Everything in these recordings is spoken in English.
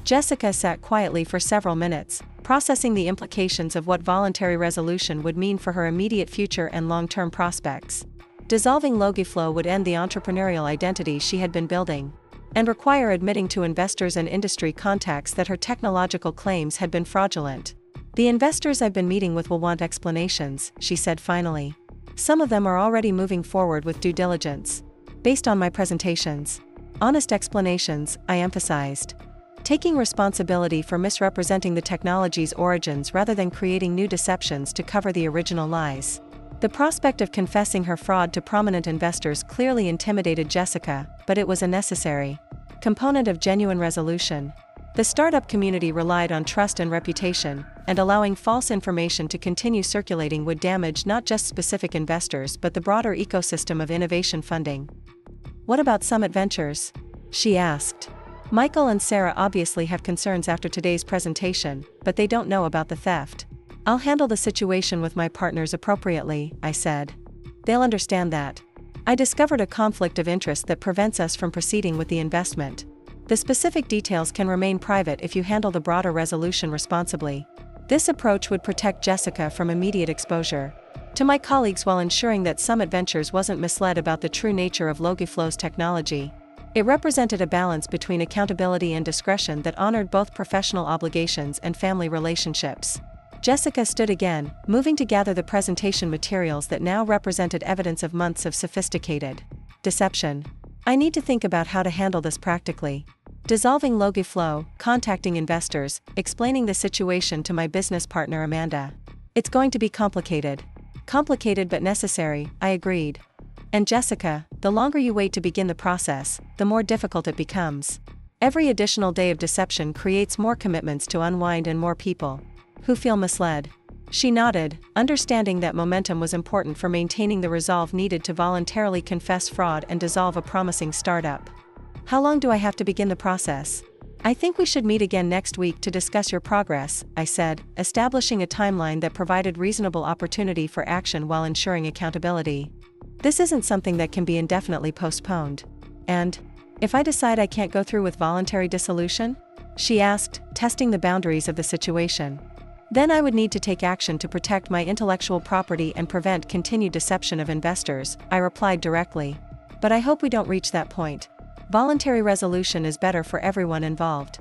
Jessica sat quietly for several minutes, processing the implications of what voluntary resolution would mean for her immediate future and long-term prospects. Dissolving LogiFlow would end the entrepreneurial identity she had been building, and require admitting to investors and industry contacts that her technological claims had been fraudulent. "The investors I've been meeting with will want explanations," she said finally. "Some of them are already moving forward with due diligence. Based on my presentations. Honest explanations," I emphasized. Taking responsibility for misrepresenting the technology's origins rather than creating new deceptions to cover the original lies. The prospect of confessing her fraud to prominent investors clearly intimidated Jessica, but it was a necessary component of genuine resolution. The startup community relied on trust and reputation, and allowing false information to continue circulating would damage not just specific investors but the broader ecosystem of innovation funding. "What about Summit Ventures?" she asked. "Michael and Sarah obviously have concerns after today's presentation, but they don't know about the theft." "I'll handle the situation with my partners appropriately," I said. "They'll understand that. I discovered a conflict of interest that prevents us from proceeding with the investment. The specific details can remain private if you handle the broader resolution responsibly." This approach would protect Jessica from immediate exposure to my colleagues while ensuring that Summit Ventures wasn't misled about the true nature of LogiFlow's technology. It represented a balance between accountability and discretion that honored both professional obligations and family relationships. Jessica stood again, moving to gather the presentation materials that now represented evidence of months of sophisticated deception. "I need to think about how to handle this practically. Dissolving LogiFlow, contacting investors, explaining the situation to my business partner Amanda. It's going to be complicated." "Complicated but necessary," I agreed. "And Jessica, the longer you wait to begin the process, the more difficult it becomes. Every additional day of deception creates more commitments to unwind and more people who feel misled." She nodded, understanding that momentum was important for maintaining the resolve needed to voluntarily confess fraud and dissolve a promising startup. "How long do I have to begin the process?" "I think we should meet again next week to discuss your progress," I said, establishing a timeline that provided reasonable opportunity for action while ensuring accountability. "This isn't something that can be indefinitely postponed." "And if I decide I can't go through with voluntary dissolution?" she asked, testing the boundaries of the situation. "Then I would need to take action to protect my intellectual property and prevent continued deception of investors," I replied directly. "But I hope we don't reach that point. Voluntary resolution is better for everyone involved."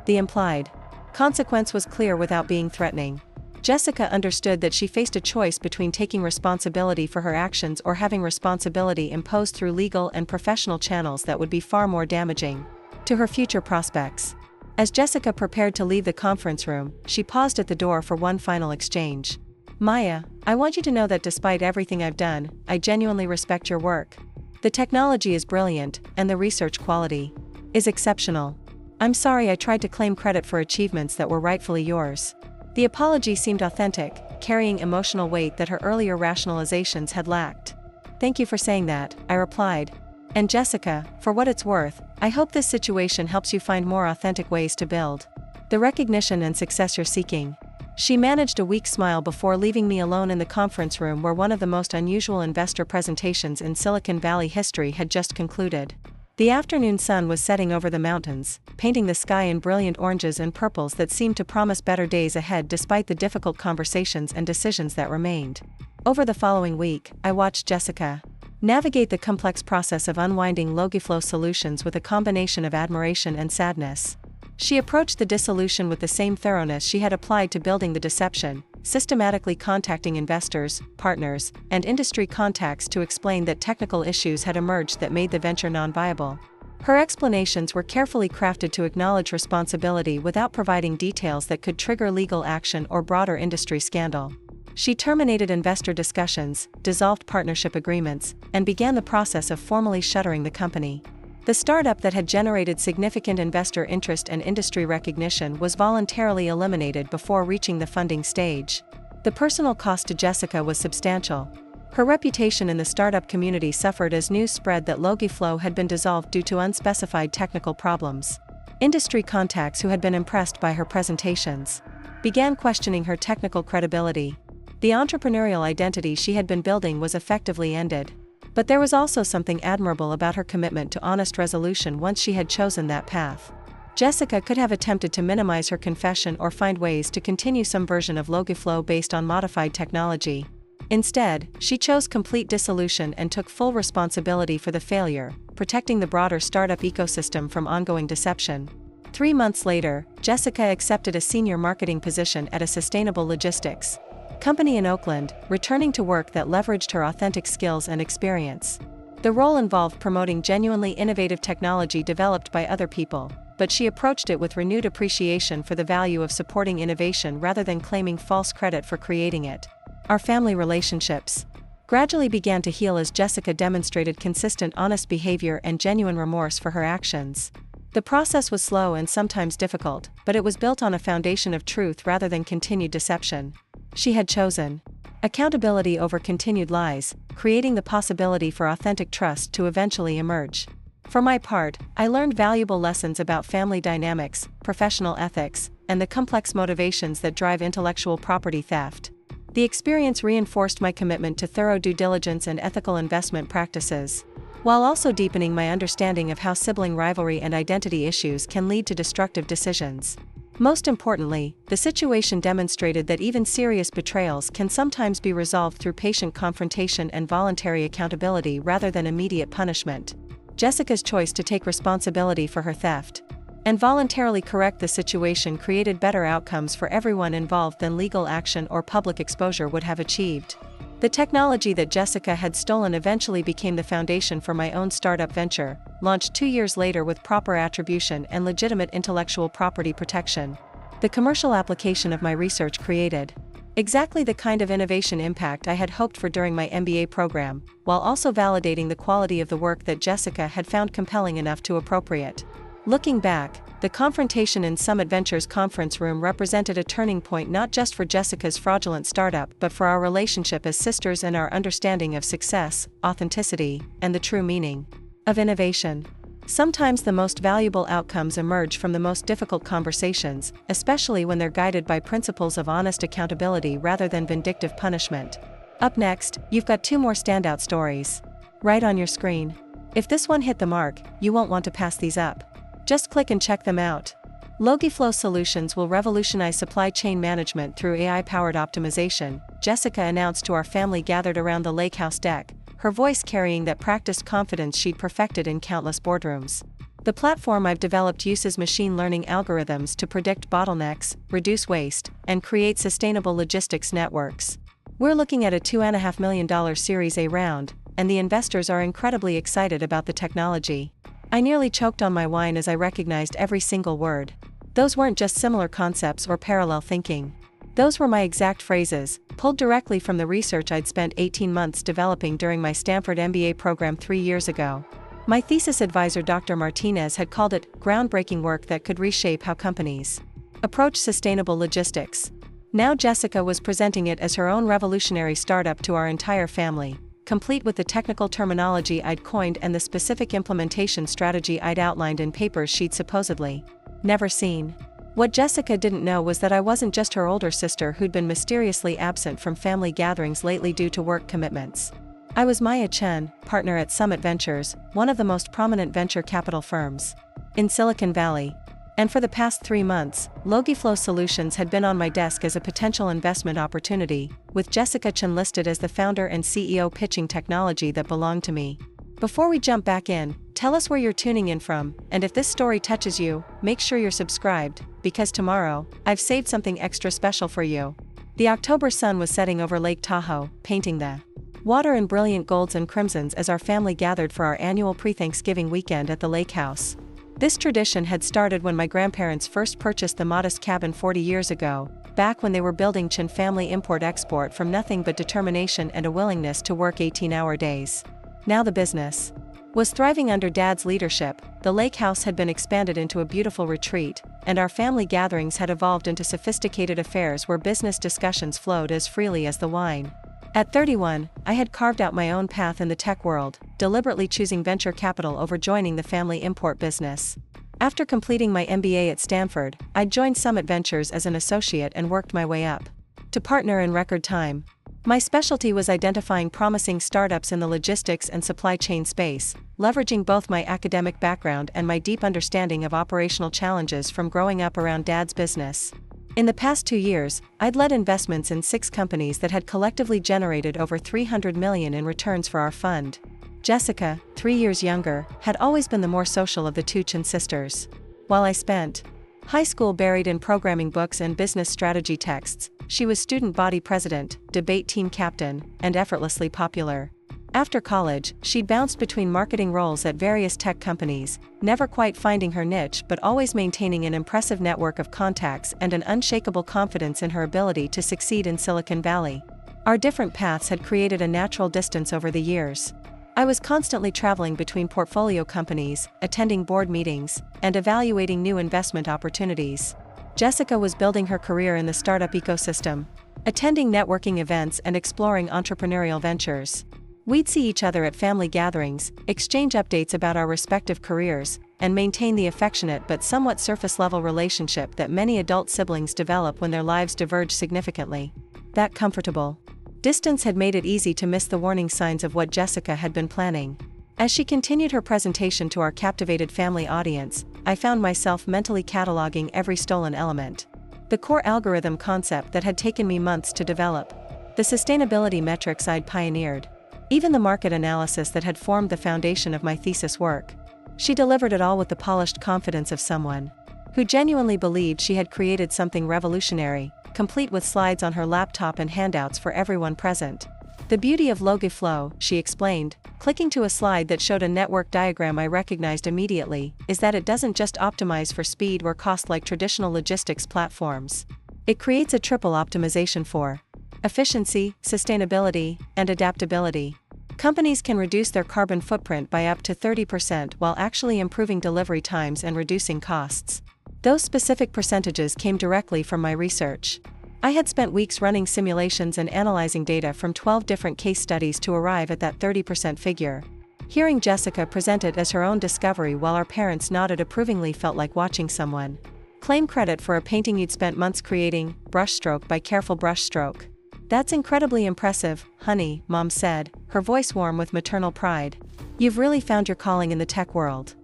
The implied consequence was clear without being threatening. Jessica understood that she faced a choice between taking responsibility for her actions or having responsibility imposed through legal and professional channels that would be far more damaging to her future prospects. As Jessica prepared to leave the conference room, she paused at the door for one final exchange. "Maya, I want you to know that despite everything I've done, I genuinely respect your work. The technology is brilliant, and the research quality is exceptional. I'm sorry I tried to claim credit for achievements that were rightfully yours." The apology seemed authentic, carrying emotional weight that her earlier rationalizations had lacked. "Thank you for saying that," I replied. "And Jessica, for what it's worth, I hope this situation helps you find more authentic ways to build the recognition and success you're seeking." She managed a weak smile before leaving me alone in the conference room where one of the most unusual investor presentations in Silicon Valley history had just concluded. The afternoon sun was setting over the mountains, painting the sky in brilliant oranges and purples that seemed to promise better days ahead despite the difficult conversations and decisions that remained. Over the following week, I watched Jessica navigate the complex process of unwinding LogiFlow Solutions with a combination of admiration and sadness. She approached the dissolution with the same thoroughness she had applied to building the deception, systematically contacting investors, partners, and industry contacts to explain that technical issues had emerged that made the venture non-viable. Her explanations were carefully crafted to acknowledge responsibility without providing details that could trigger legal action or broader industry scandal. She terminated investor discussions, dissolved partnership agreements, and began the process of formally shuttering the company. The startup that had generated significant investor interest and industry recognition was voluntarily eliminated before reaching the funding stage. The personal cost to Jessica was substantial. Her reputation in the startup community suffered as news spread that LogiFlow had been dissolved due to unspecified technical problems. Industry contacts who had been impressed by her presentations began questioning her technical credibility. The entrepreneurial identity she had been building was effectively ended. But there was also something admirable about her commitment to honest resolution once she had chosen that path. Jessica could have attempted to minimize her confession or find ways to continue some version of LogiFlow based on modified technology. Instead, she chose complete dissolution and took full responsibility for the failure, protecting the broader startup ecosystem from ongoing deception. 3 months later, Jessica accepted a senior marketing position at a sustainable logistics company in Oakland, returning to work that leveraged her authentic skills and experience. The role involved promoting genuinely innovative technology developed by other people, but she approached it with renewed appreciation for the value of supporting innovation rather than claiming false credit for creating it. Our family relationships gradually began to heal as Jessica demonstrated consistent honest behavior and genuine remorse for her actions. The process was slow and sometimes difficult, but it was built on a foundation of truth rather than continued deception. She had chosen accountability over continued lies, creating the possibility for authentic trust to eventually emerge. For my part, I learned valuable lessons about family dynamics, professional ethics, and the complex motivations that drive intellectual property theft. The experience reinforced my commitment to thorough due diligence and ethical investment practices, while also deepening my understanding of how sibling rivalry and identity issues can lead to destructive decisions. Most importantly, the situation demonstrated that even serious betrayals can sometimes be resolved through patient confrontation and voluntary accountability rather than immediate punishment. Jessica's choice to take responsibility for her theft and voluntarily correct the situation created better outcomes for everyone involved than legal action or public exposure would have achieved. The technology that Jessica had stolen eventually became the foundation for my own startup venture, launched 2 years later with proper attribution and legitimate intellectual property protection. The commercial application of my research created exactly the kind of innovation impact I had hoped for during my MBA program, while also validating the quality of the work that Jessica had found compelling enough to appropriate. Looking back, the confrontation in Summit Ventures conference room represented a turning point not just for Jessica's fraudulent startup but for our relationship as sisters and our understanding of success, authenticity, and the true meaning of innovation. Sometimes the most valuable outcomes emerge from the most difficult conversations, especially when they're guided by principles of honest accountability rather than vindictive punishment. Up next, you've got 2 more standout stories right on your screen. If this one hit the mark, you won't want to pass these up. Just click and check them out. LogiFlow Solutions will revolutionize supply chain management through AI-powered optimization, Jessica announced to our family gathered around the lake house deck, her voice carrying that practiced confidence she'd perfected in countless boardrooms. The platform I've developed uses machine learning algorithms to predict bottlenecks, reduce waste, and create sustainable logistics networks. We're looking at a $2.5 million Series A round, and the investors are incredibly excited about the technology. I nearly choked on my wine as I recognized every single word. Those weren't just similar concepts or parallel thinking. Those were my exact phrases, pulled directly from the research I'd spent 18 months developing during my Stanford MBA program 3 years ago. My thesis advisor Dr. Martinez had called it groundbreaking work that could reshape how companies approach sustainable logistics. Now Jessica was presenting it as her own revolutionary startup to our entire family, complete with the technical terminology I'd coined and the specific implementation strategy I'd outlined in papers she'd supposedly never seen. What Jessica didn't know was that I wasn't just her older sister who'd been mysteriously absent from family gatherings lately due to work commitments. I was Maya Chen, partner at Summit Ventures, one of the most prominent venture capital firms in Silicon Valley. And for the past 3 months, LogiFlow Solutions had been on my desk as a potential investment opportunity, with Jessica Chen listed as the founder and CEO pitching technology that belonged to me. Before we jump back in, tell us where you're tuning in from, and if this story touches you, make sure you're subscribed, because tomorrow, I've saved something extra special for you. The October sun was setting over Lake Tahoe, painting the water in brilliant golds and crimsons as our family gathered for our annual pre-Thanksgiving weekend at the lake house. This tradition had started when my grandparents first purchased the modest cabin 40 years ago, back when they were building Chen family import-export from nothing but determination and a willingness to work 18-hour days. Now the business was thriving under Dad's leadership, the lake house had been expanded into a beautiful retreat, and our family gatherings had evolved into sophisticated affairs where business discussions flowed as freely as the wine. At 31, I had carved out my own path in the tech world, deliberately choosing venture capital over joining the family import business. After completing my MBA at Stanford, I joined Summit Ventures as an associate and worked my way up to partner in record time. My specialty was identifying promising startups in the logistics and supply chain space, leveraging both my academic background and my deep understanding of operational challenges from growing up around Dad's business. In the past 2 years, I'd led investments in 6 companies that had collectively generated over $300 million in returns for our fund. Jessica, 3 years younger, had always been the more social of the two Chen sisters. While I spent high school buried in programming books and business strategy texts, she was student body president, debate team captain, and effortlessly popular. After college, she'd bounced between marketing roles at various tech companies, never quite finding her niche but always maintaining an impressive network of contacts and an unshakable confidence in her ability to succeed in Silicon Valley. Our different paths had created a natural distance over the years. I was constantly traveling between portfolio companies, attending board meetings, and evaluating new investment opportunities. Jessica was building her career in the startup ecosystem, attending networking events and exploring entrepreneurial ventures. We'd see each other at family gatherings, exchange updates about our respective careers, and maintain the affectionate but somewhat surface-level relationship that many adult siblings develop when their lives diverge significantly. That comfortable distance had made it easy to miss the warning signs of what Jessica had been planning. As she continued her presentation to our captivated family audience, I found myself mentally cataloging every stolen element. The core algorithm concept that had taken me months to develop, the sustainability metrics I'd pioneered, even the market analysis that had formed the foundation of my thesis work. She delivered it all with the polished confidence of someone who genuinely believed she had created something revolutionary, complete with slides on her laptop and handouts for everyone present. The beauty of LogiFlow, she explained, clicking to a slide that showed a network diagram I recognized immediately, is that it doesn't just optimize for speed or cost like traditional logistics platforms. It creates a triple optimization for efficiency, sustainability, and adaptability. Companies can reduce their carbon footprint by up to 30% while actually improving delivery times and reducing costs. Those specific percentages came directly from my research. I had spent weeks running simulations and analyzing data from 12 different case studies to arrive at that 30% figure. Hearing Jessica present it as her own discovery while our parents nodded approvingly felt like watching someone claim credit for a painting you'd spent months creating, brushstroke by careful brushstroke. "That's incredibly impressive, honey," Mom said, her voice warm with maternal pride. "You've really found your calling in the tech world."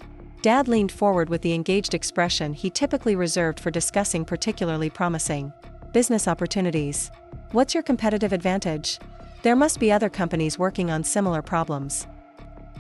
Dad leaned forward with the engaged expression he typically reserved for discussing particularly promising business opportunities. "What's your competitive advantage? There must be other companies working on similar problems."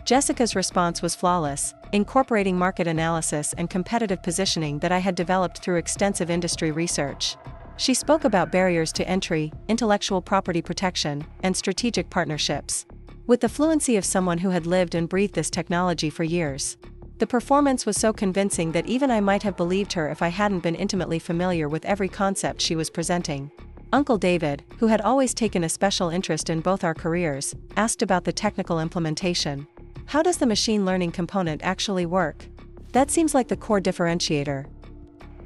Jessica's response was flawless, incorporating market analysis and competitive positioning that I had developed through extensive industry research. She spoke about barriers to entry, intellectual property protection, and strategic partnerships, with the fluency of someone who had lived and breathed this technology for years. The performance was so convincing that even I might have believed her if I hadn't been intimately familiar with every concept she was presenting. Uncle David, who had always taken a special interest in both our careers, asked about the technical implementation. "How does the machine learning component actually work? That seems like the core differentiator."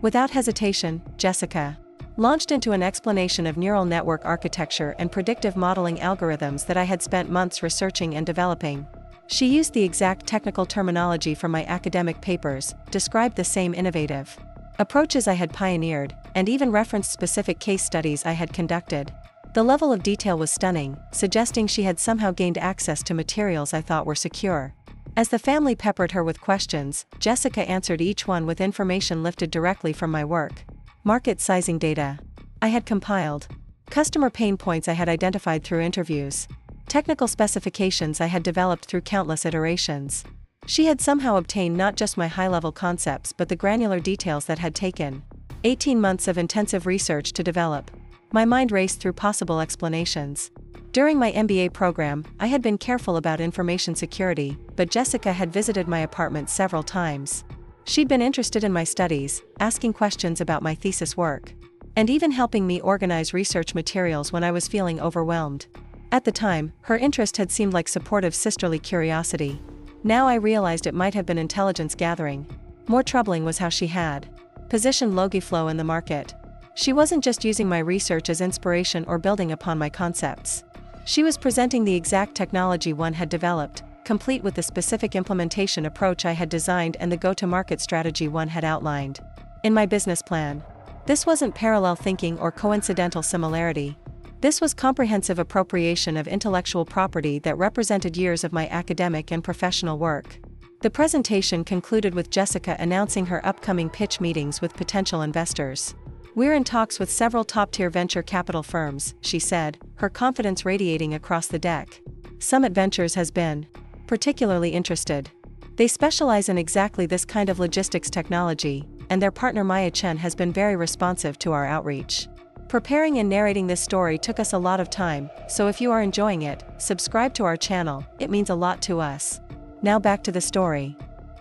Without hesitation, Jessica launched into an explanation of neural network architecture and predictive modeling algorithms that I had spent months researching and developing. She used the exact technical terminology from my academic papers, described the same innovative approaches I had pioneered, and even referenced specific case studies I had conducted. The level of detail was stunning, suggesting she had somehow gained access to materials I thought were secure. As the family peppered her with questions, Jessica answered each one with information lifted directly from my work. Market sizing data I had compiled, customer pain points I had identified through interviews, technical specifications I had developed through countless iterations. She had somehow obtained not just my high-level concepts but the granular details that had taken 18 months of intensive research to develop. My mind raced through possible explanations. During my MBA program, I had been careful about information security, but Jessica had visited my apartment several times. She'd been interested in my studies, asking questions about my thesis work, and even helping me organize research materials when I was feeling overwhelmed. At the time, her interest had seemed like supportive sisterly curiosity. Now I realized it might have been intelligence gathering. More troubling was how she had positioned LogiFlow in the market. She wasn't just using my research as inspiration or building upon my concepts. She was presenting the exact technology one had developed, complete with the specific implementation approach I had designed and the go-to-market strategy one had outlined in my business plan. This wasn't parallel thinking or coincidental similarity. This was comprehensive appropriation of intellectual property that represented years of my academic and professional work. The presentation concluded with Jessica announcing her upcoming pitch meetings with potential investors. "We're in talks with several top-tier venture capital firms," she said, her confidence radiating across the deck. Summit Ventures has been particularly interested. They specialize in exactly this kind of logistics technology, and their partner Maya Chen has been very responsive to our outreach. Preparing and narrating this story took us a lot of time, so if you are enjoying it, subscribe to our channel, it means a lot to us. Now back to the story.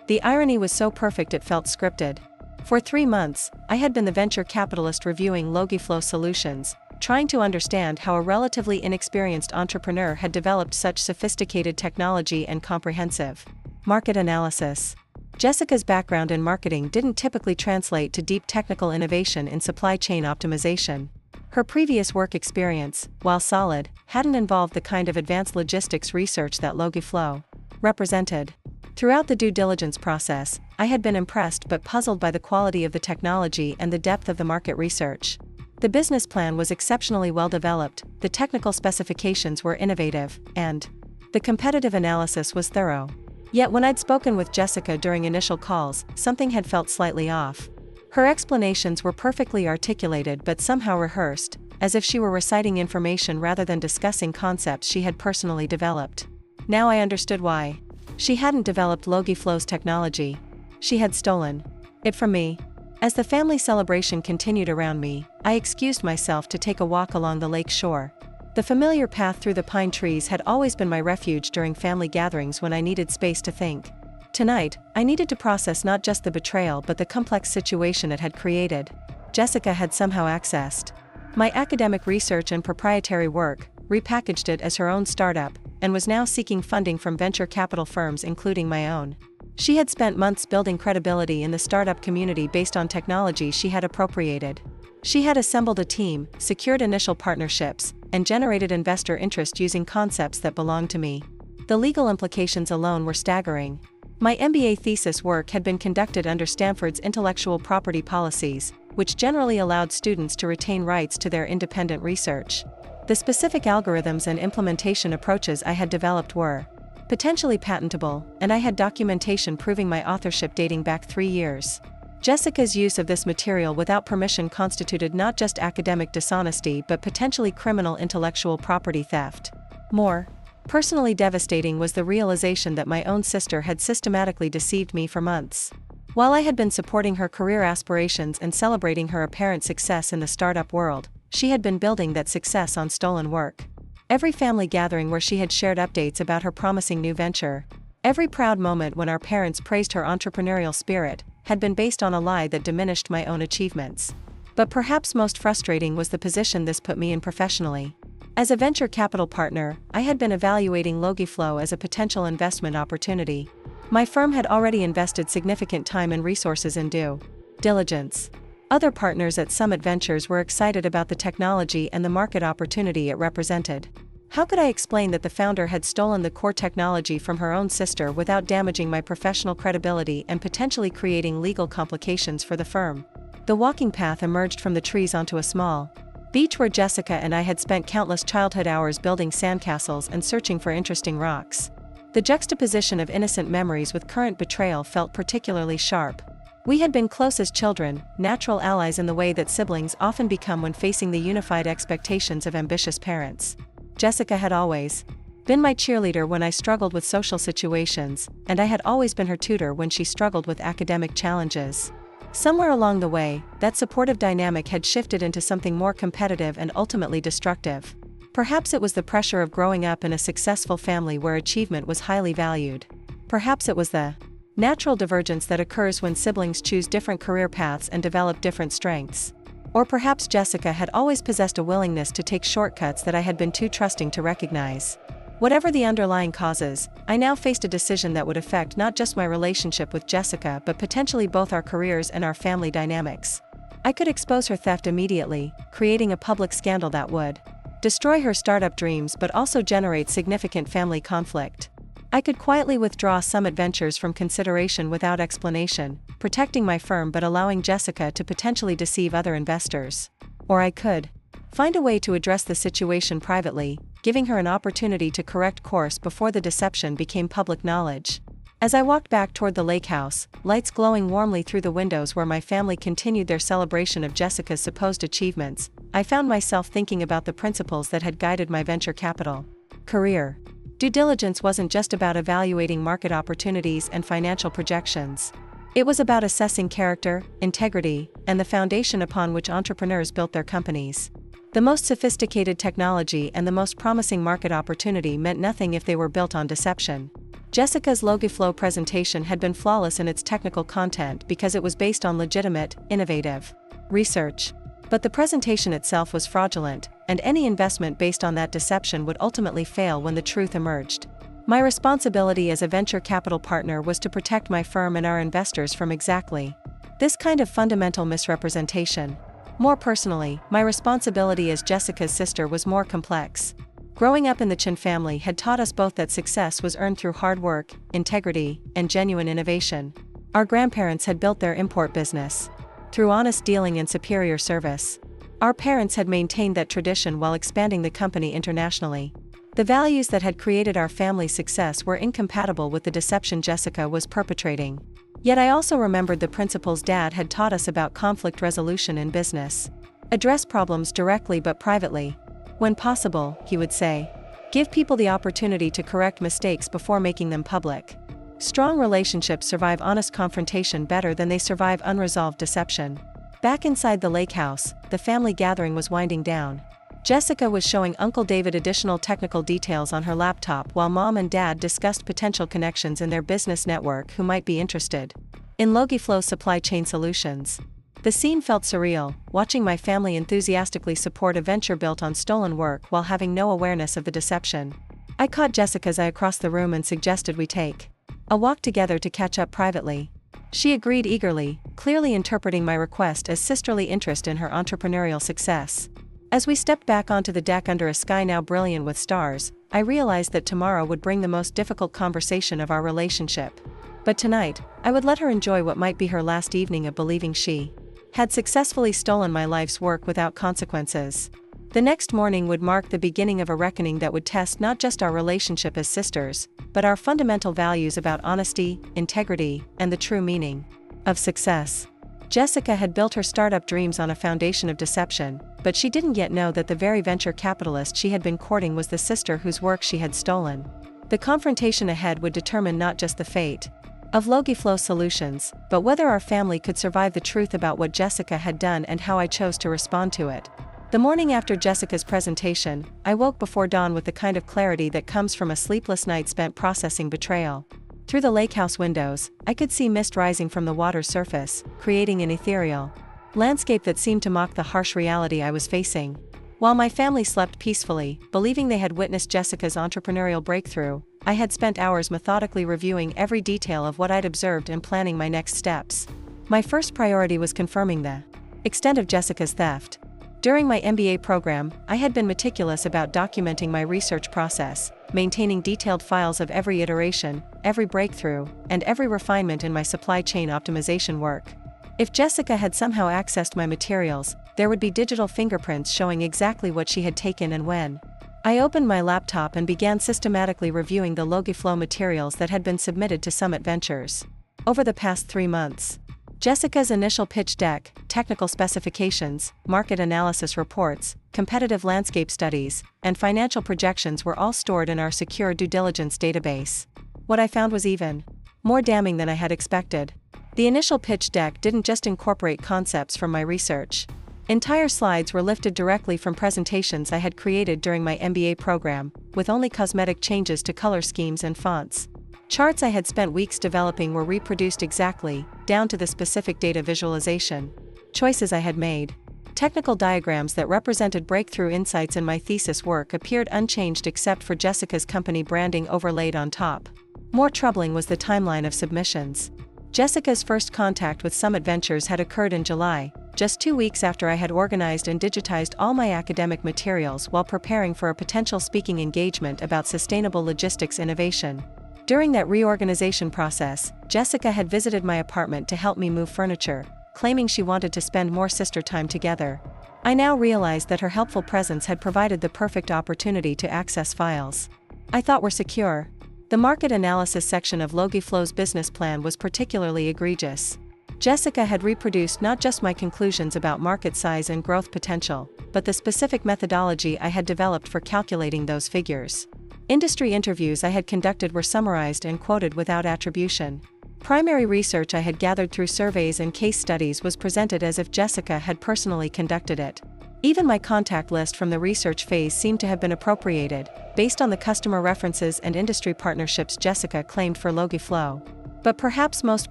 The irony was so perfect it felt scripted. For 3 months, I had been the venture capitalist reviewing LogiFlow Solutions, trying to understand how a relatively inexperienced entrepreneur had developed such sophisticated technology and comprehensive market analysis. Jessica's background in marketing didn't typically translate to deep technical innovation in supply chain optimization. Her previous work experience, while solid, hadn't involved the kind of advanced logistics research that LogiFlow represented. Throughout the due diligence process, I had been impressed but puzzled by the quality of the technology and the depth of the market research. The business plan was exceptionally well developed, the technical specifications were innovative, and the competitive analysis was thorough. Yet when I'd spoken with Jessica during initial calls, something had felt slightly off. Her explanations were perfectly articulated but somehow rehearsed, as if she were reciting information rather than discussing concepts she had personally developed. Now I understood why. She hadn't developed LogiFlow's technology. She had stolen it from me. As the family celebration continued around me, I excused myself to take a walk along the lake shore. The familiar path through the pine trees had always been my refuge during family gatherings when I needed space to think. Tonight, I needed to process not just the betrayal but the complex situation it had created. Jessica had somehow accessed my academic research and proprietary work, repackaged it as her own startup, and was now seeking funding from venture capital firms including my own. She had spent months building credibility in the startup community based on technology she had appropriated. She had assembled a team, secured initial partnerships, and generated investor interest using concepts that belonged to me. The legal implications alone were staggering. My MBA thesis work had been conducted under Stanford's intellectual property policies, which generally allowed students to retain rights to their independent research. The specific algorithms and implementation approaches I had developed were potentially patentable, and I had documentation proving my authorship dating back 3 years. Jessica's use of this material without permission constituted not just academic dishonesty but potentially criminal intellectual property theft. More personally devastating was the realization that my own sister had systematically deceived me for months. While I had been supporting her career aspirations and celebrating her apparent success in the startup world, she had been building that success on stolen work. Every family gathering where she had shared updates about her promising new venture, every proud moment when our parents praised her entrepreneurial spirit, had been based on a lie that diminished my own achievements. But perhaps most frustrating was the position this put me in professionally. As a venture capital partner, I had been evaluating LogiFlow as a potential investment opportunity. My firm had already invested significant time and resources in due diligence. Other partners at Summit Ventures were excited about the technology and the market opportunity it represented. How could I explain that the founder had stolen the core technology from her own sister without damaging my professional credibility and potentially creating legal complications for the firm? The walking path emerged from the trees onto a small beach where Jessica and I had spent countless childhood hours building sandcastles and searching for interesting rocks. The juxtaposition of innocent memories with current betrayal felt particularly sharp. We had been close as children, natural allies in the way that siblings often become when facing the unified expectations of ambitious parents. Jessica had always been my cheerleader when I struggled with social situations, and I had always been her tutor when she struggled with academic challenges. Somewhere along the way, that supportive dynamic had shifted into something more competitive and ultimately destructive. Perhaps it was the pressure of growing up in a successful family where achievement was highly valued. Perhaps it was the natural divergence that occurs when siblings choose different career paths and develop different strengths. Or perhaps Jessica had always possessed a willingness to take shortcuts that I had been too trusting to recognize. Whatever the underlying causes, I now faced a decision that would affect not just my relationship with Jessica but potentially both our careers and our family dynamics. I could expose her theft immediately, creating a public scandal that would destroy her startup dreams but also generate significant family conflict. I could quietly withdraw Summit Ventures from consideration without explanation, protecting my firm but allowing Jessica to potentially deceive other investors. Or I could Find a way to address the situation privately, giving her an opportunity to correct course before the deception became public knowledge. As I walked back toward the lake house, lights glowing warmly through the windows where my family continued their celebration of Jessica's supposed achievements, I found myself thinking about the principles that had guided my venture capital career. Due diligence wasn't just about evaluating market opportunities and financial projections. It was about assessing character, integrity, and the foundation upon which entrepreneurs built their companies. The most sophisticated technology and the most promising market opportunity meant nothing if they were built on deception. Jessica's LogiFlow presentation had been flawless in its technical content because it was based on legitimate, innovative research. But the presentation itself was fraudulent, and any investment based on that deception would ultimately fail when the truth emerged. My responsibility as a venture capital partner was to protect my firm and our investors from exactly this kind of fundamental misrepresentation. More personally, my responsibility as Jessica's sister was more complex. Growing up in the Chen family had taught us both that success was earned through hard work, integrity, and genuine innovation. Our grandparents had built their import business through honest dealing and superior service. Our parents had maintained that tradition while expanding the company internationally. The values that had created our family's success were incompatible with the deception Jessica was perpetrating. Yet I also remembered the principles Dad had taught us about conflict resolution in business. Address problems directly but privately. When possible, he would say. Give people the opportunity to correct mistakes before making them public. Strong relationships survive honest confrontation better than they survive unresolved deception. Back inside the lake house, the family gathering was winding down. Jessica was showing Uncle David additional technical details on her laptop while Mom and Dad discussed potential connections in their business network who might be interested in LogiFlow Supply Chain Solutions. The scene felt surreal, watching my family enthusiastically support a venture built on stolen work while having no awareness of the deception. I caught Jessica's eye across the room and suggested we take a walk together to catch up privately. She agreed eagerly, clearly interpreting my request as sisterly interest in her entrepreneurial success. As we stepped back onto the deck under a sky now brilliant with stars, I realized that tomorrow would bring the most difficult conversation of our relationship. But tonight, I would let her enjoy what might be her last evening of believing she had successfully stolen my life's work without consequences. The next morning would mark the beginning of a reckoning that would test not just our relationship as sisters, but our fundamental values about honesty, integrity, and the true meaning of success. Jessica had built her startup dreams on a foundation of deception, but she didn't yet know that the very venture capitalist she had been courting was the sister whose work she had stolen. The confrontation ahead would determine not just the fate of LogiFlow Solutions, but whether our family could survive the truth about what Jessica had done and how I chose to respond to it. The morning after Jessica's presentation, I woke before dawn with the kind of clarity that comes from a sleepless night spent processing betrayal. Through the lake house windows, I could see mist rising from the water's surface, creating an ethereal landscape that seemed to mock the harsh reality I was facing. While my family slept peacefully, believing they had witnessed Jessica's entrepreneurial breakthrough, I had spent hours methodically reviewing every detail of what I'd observed and planning my next steps. My first priority was confirming the extent of Jessica's theft. During my MBA program, I had been meticulous about documenting my research process, maintaining detailed files of every iteration, every breakthrough, and every refinement in my supply chain optimization work. If Jessica had somehow accessed my materials, there would be digital fingerprints showing exactly what she had taken and when. I opened my laptop and began systematically reviewing the LogiFlow materials that had been submitted to Summit Ventures. Over the past 3 months, Jessica's initial pitch deck, technical specifications, market analysis reports, competitive landscape studies, and financial projections were all stored in our secure due diligence database. What I found was even more damning than I had expected. The initial pitch deck didn't just incorporate concepts from my research. Entire slides were lifted directly from presentations I had created during my MBA program, with only cosmetic changes to color schemes and fonts. Charts I had spent weeks developing were reproduced exactly, down to the specific data visualization choices I had made. Technical diagrams that represented breakthrough insights in my thesis work appeared unchanged except for Jessica's company branding overlaid on top. More troubling was the timeline of submissions. Jessica's first contact with Summit Ventures had occurred in July, just 2 weeks after I had organized and digitized all my academic materials while preparing for a potential speaking engagement about sustainable logistics innovation. During that reorganization process, Jessica had visited my apartment to help me move furniture, claiming she wanted to spend more sister time together. I now realized that her helpful presence had provided the perfect opportunity to access files I thought were secure. The market analysis section of LogiFlow's business plan was particularly egregious. Jessica had reproduced not just my conclusions about market size and growth potential, but the specific methodology I had developed for calculating those figures. Industry interviews I had conducted were summarized and quoted without attribution. Primary research I had gathered through surveys and case studies was presented as if Jessica had personally conducted it. Even my contact list from the research phase seemed to have been appropriated, based on the customer references and industry partnerships Jessica claimed for LogiFlow. But perhaps most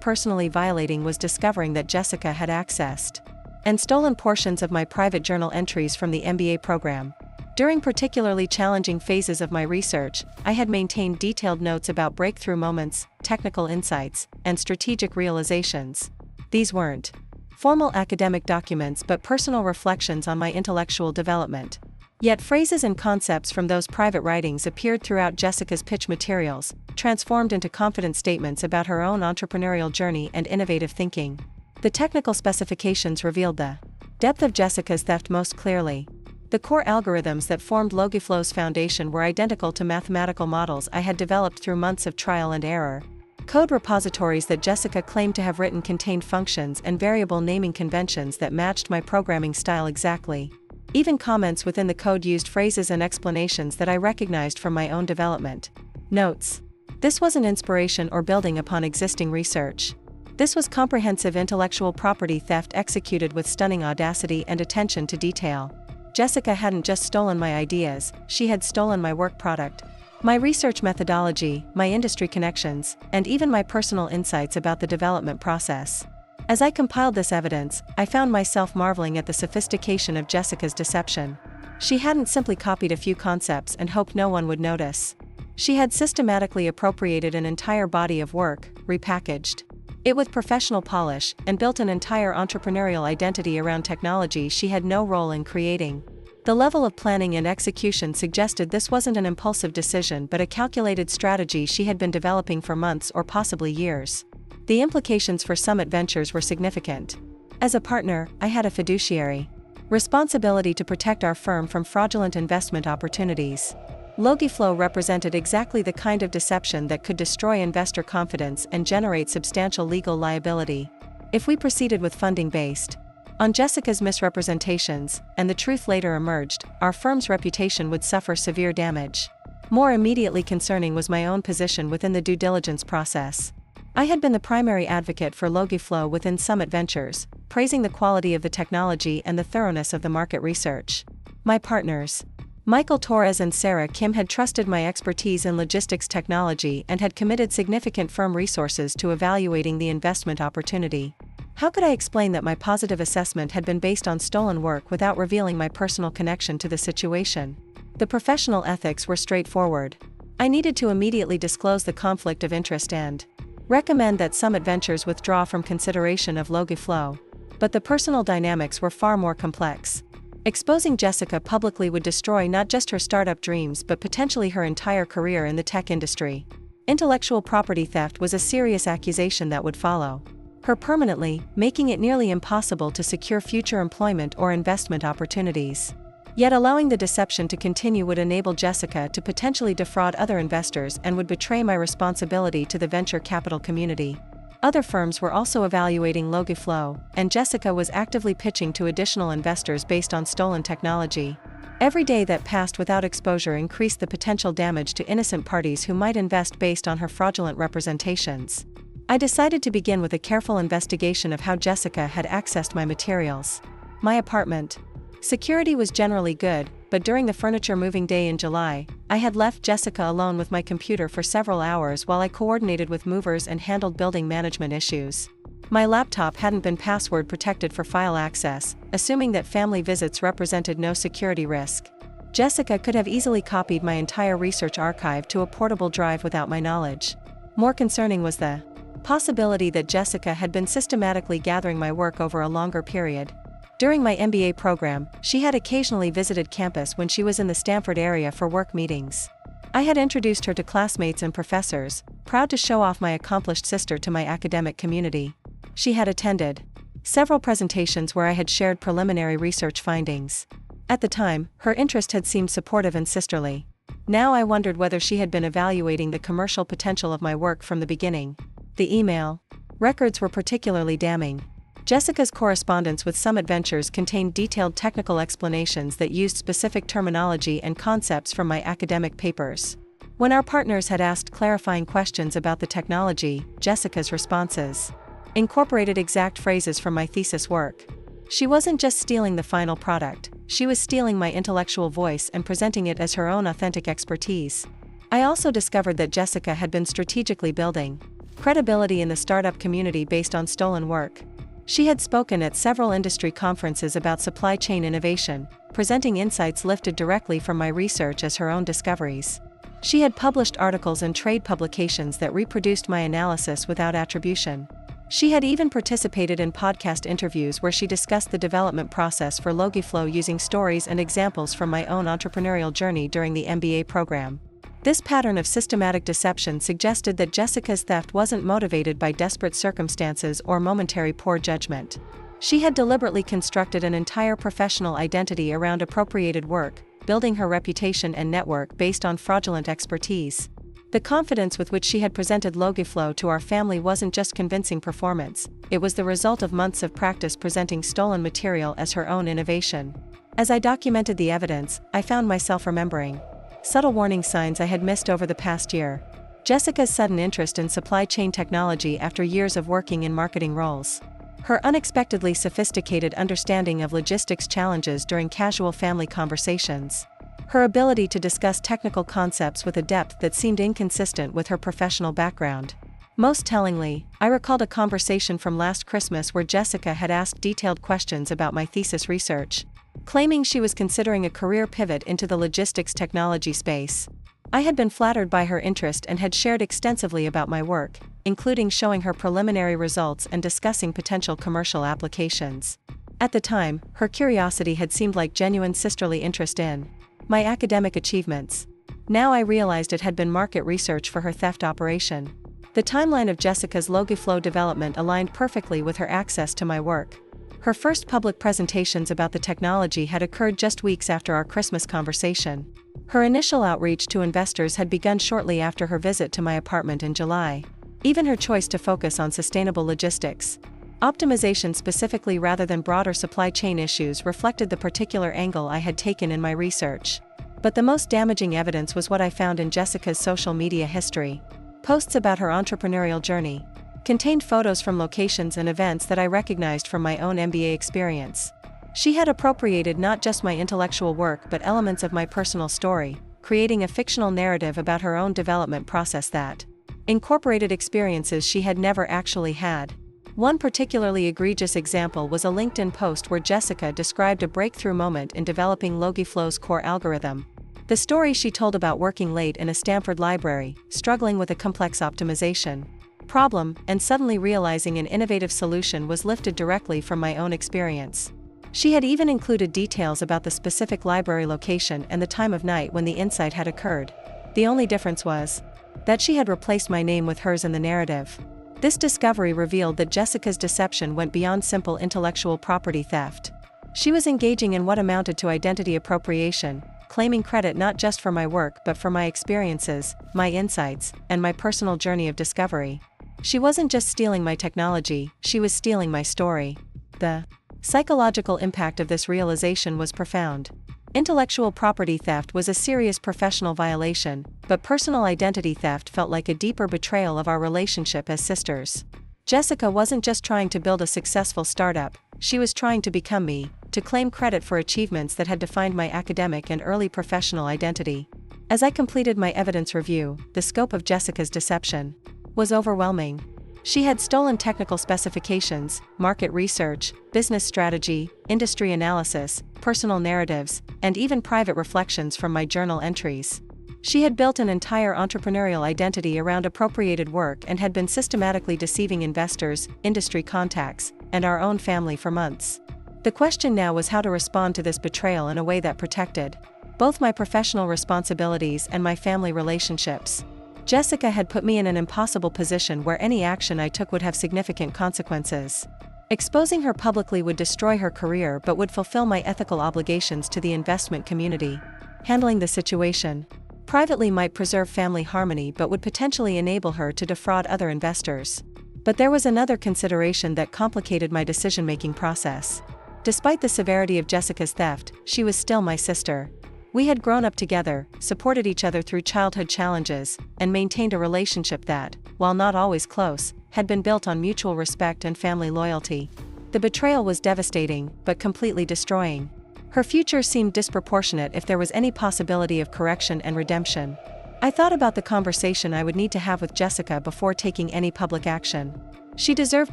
personally violating was discovering that Jessica had accessed and stolen portions of my private journal entries from the MBA program. During particularly challenging phases of my research, I had maintained detailed notes about breakthrough moments, technical insights, and strategic realizations. These weren't formal academic documents but personal reflections on my intellectual development. Yet phrases and concepts from those private writings appeared throughout Jessica's pitch materials, transformed into confident statements about her own entrepreneurial journey and innovative thinking. The technical specifications revealed the depth of Jessica's theft most clearly. The core algorithms that formed LogiFlow's foundation were identical to mathematical models I had developed through months of trial and error. Code repositories that Jessica claimed to have written contained functions and variable naming conventions that matched my programming style exactly. Even comments within the code used phrases and explanations that I recognized from my own development. Notes. This wasn't inspiration or building upon existing research. This was comprehensive intellectual property theft executed with stunning audacity and attention to detail. Jessica hadn't just stolen my ideas, she had stolen my work product. My research methodology, my industry connections, and even my personal insights about the development process. As I compiled this evidence, I found myself marveling at the sophistication of Jessica's deception. She hadn't simply copied a few concepts and hoped no one would notice. She had systematically appropriated an entire body of work, repackaged it with professional polish, and built an entire entrepreneurial identity around technology she had no role in creating. The level of planning and execution suggested this wasn't an impulsive decision but a calculated strategy she had been developing for months or possibly years. The implications for Summit Ventures were significant. As a partner, I had a fiduciary responsibility to protect our firm from fraudulent investment opportunities. LogiFlow represented exactly the kind of deception that could destroy investor confidence and generate substantial legal liability. If we proceeded with funding based on Jessica's misrepresentations, and the truth later emerged, our firm's reputation would suffer severe damage. More immediately concerning was my own position within the due diligence process. I had been the primary advocate for LogiFlow within Summit Ventures, praising the quality of the technology and the thoroughness of the market research. My partners, Michael Torres and Sarah Kim, had trusted my expertise in logistics technology and had committed significant firm resources to evaluating the investment opportunity. How could I explain that my positive assessment had been based on stolen work without revealing my personal connection to the situation? The professional ethics were straightforward. I needed to immediately disclose the conflict of interest and recommend that Summit Ventures withdraw from consideration of LogiFlow. But the personal dynamics were far more complex. Exposing Jessica publicly would destroy not just her startup dreams but potentially her entire career in the tech industry. Intellectual property theft was a serious accusation that would follow her permanently, making it nearly impossible to secure future employment or investment opportunities. Yet allowing the deception to continue would enable Jessica to potentially defraud other investors and would betray my responsibility to the venture capital community. Other firms were also evaluating LogiFlow, and Jessica was actively pitching to additional investors based on stolen technology. Every day that passed without exposure increased the potential damage to innocent parties who might invest based on her fraudulent representations. I decided to begin with a careful investigation of how Jessica had accessed my materials. My apartment. Security was generally good, but during the furniture moving day in July, I had left Jessica alone with my computer for several hours while I coordinated with movers and handled building management issues. My laptop hadn't been password protected for file access, assuming that family visits represented no security risk. Jessica could have easily copied my entire research archive to a portable drive without my knowledge. More concerning was the possibility that Jessica had been systematically gathering my work over a longer period. During my MBA program, she had occasionally visited campus when she was in the Stanford area for work meetings. I had introduced her to classmates and professors, proud to show off my accomplished sister to my academic community. She had attended several presentations where I had shared preliminary research findings. At the time, her interest had seemed supportive and sisterly. Now I wondered whether she had been evaluating the commercial potential of my work from the beginning. The email records were particularly damning. Jessica's correspondence with Summit Ventures contained detailed technical explanations that used specific terminology and concepts from my academic papers. When our partners had asked clarifying questions about the technology, Jessica's responses incorporated exact phrases from my thesis work. She wasn't just stealing the final product, she was stealing my intellectual voice and presenting it as her own authentic expertise. I also discovered that Jessica had been strategically building credibility in the startup community based on stolen work. She had spoken at several industry conferences about supply chain innovation, presenting insights lifted directly from my research as her own discoveries. She had published articles in trade publications that reproduced my analysis without attribution. She had even participated in podcast interviews where she discussed the development process for LogiFlow using stories and examples from my own entrepreneurial journey during the MBA program. This pattern of systematic deception suggested that Jessica's theft wasn't motivated by desperate circumstances or momentary poor judgment. She had deliberately constructed an entire professional identity around appropriated work, building her reputation and network based on fraudulent expertise. The confidence with which she had presented LogiFlow to our family wasn't just convincing performance, it was the result of months of practice presenting stolen material as her own innovation. As I documented the evidence, I found myself remembering subtle warning signs I had missed over the past year. Jessica's sudden interest in supply chain technology after years of working in marketing roles. Her unexpectedly sophisticated understanding of logistics challenges during casual family conversations. Her ability to discuss technical concepts with a depth that seemed inconsistent with her professional background. Most tellingly, I recalled a conversation from last Christmas where Jessica had asked detailed questions about my thesis research, claiming she was considering a career pivot into the logistics technology space. I had been flattered by her interest and had shared extensively about my work, including showing her preliminary results and discussing potential commercial applications. At the time, her curiosity had seemed like genuine sisterly interest in my academic achievements. Now I realized it had been market research for her theft operation. The timeline of Jessica's LogiFlow development aligned perfectly with her access to my work. Her first public presentations about the technology had occurred just weeks after our Christmas conversation. Her initial outreach to investors had begun shortly after her visit to my apartment in July. Even her choice to focus on sustainable logistics optimization specifically rather than broader supply chain issues reflected the particular angle I had taken in my research. But the most damaging evidence was what I found in Jessica's social media history. Posts about her entrepreneurial journey contained photos from locations and events that I recognized from my own MBA experience. She had appropriated not just my intellectual work but elements of my personal story, creating a fictional narrative about her own development process that incorporated experiences she had never actually had. One particularly egregious example was a LinkedIn post where Jessica described a breakthrough moment in developing LogiFlow's core algorithm. The story she told about working late in a Stanford library, struggling with a complex optimization problem, and suddenly realizing an innovative solution was lifted directly from my own experience. She had even included details about the specific library location and the time of night when the insight had occurred. The only difference was that she had replaced my name with hers in the narrative. This discovery revealed that Jessica's deception went beyond simple intellectual property theft. She was engaging in what amounted to identity appropriation, claiming credit not just for my work but for my experiences, my insights, and my personal journey of discovery. She wasn't just stealing my technology, she was stealing my story. The psychological impact of this realization was profound. Intellectual property theft was a serious professional violation, but personal identity theft felt like a deeper betrayal of our relationship as sisters. Jessica wasn't just trying to build a successful startup, she was trying to become me, to claim credit for achievements that had defined my academic and early professional identity. As I completed my evidence review, the scope of Jessica's deception was overwhelming. She had stolen technical specifications, market research, business strategy, industry analysis, personal narratives, and even private reflections from my journal entries. She had built an entire entrepreneurial identity around appropriated work and had been systematically deceiving investors, industry contacts, and our own family for months. The question now was how to respond to this betrayal in a way that protected both my professional responsibilities and my family relationships. Jessica had put me in an impossible position where any action I took would have significant consequences. Exposing her publicly would destroy her career but would fulfill my ethical obligations to the investment community. Handling the situation privately might preserve family harmony but would potentially enable her to defraud other investors. But there was another consideration that complicated my decision-making process. Despite the severity of Jessica's theft, she was still my sister. We had grown up together, supported each other through childhood challenges, and maintained a relationship that, while not always close, had been built on mutual respect and family loyalty. The betrayal was devastating, but completely destroying. Her future seemed disproportionate if there was any possibility of correction and redemption. I thought about the conversation I would need to have with Jessica before taking any public action. She deserved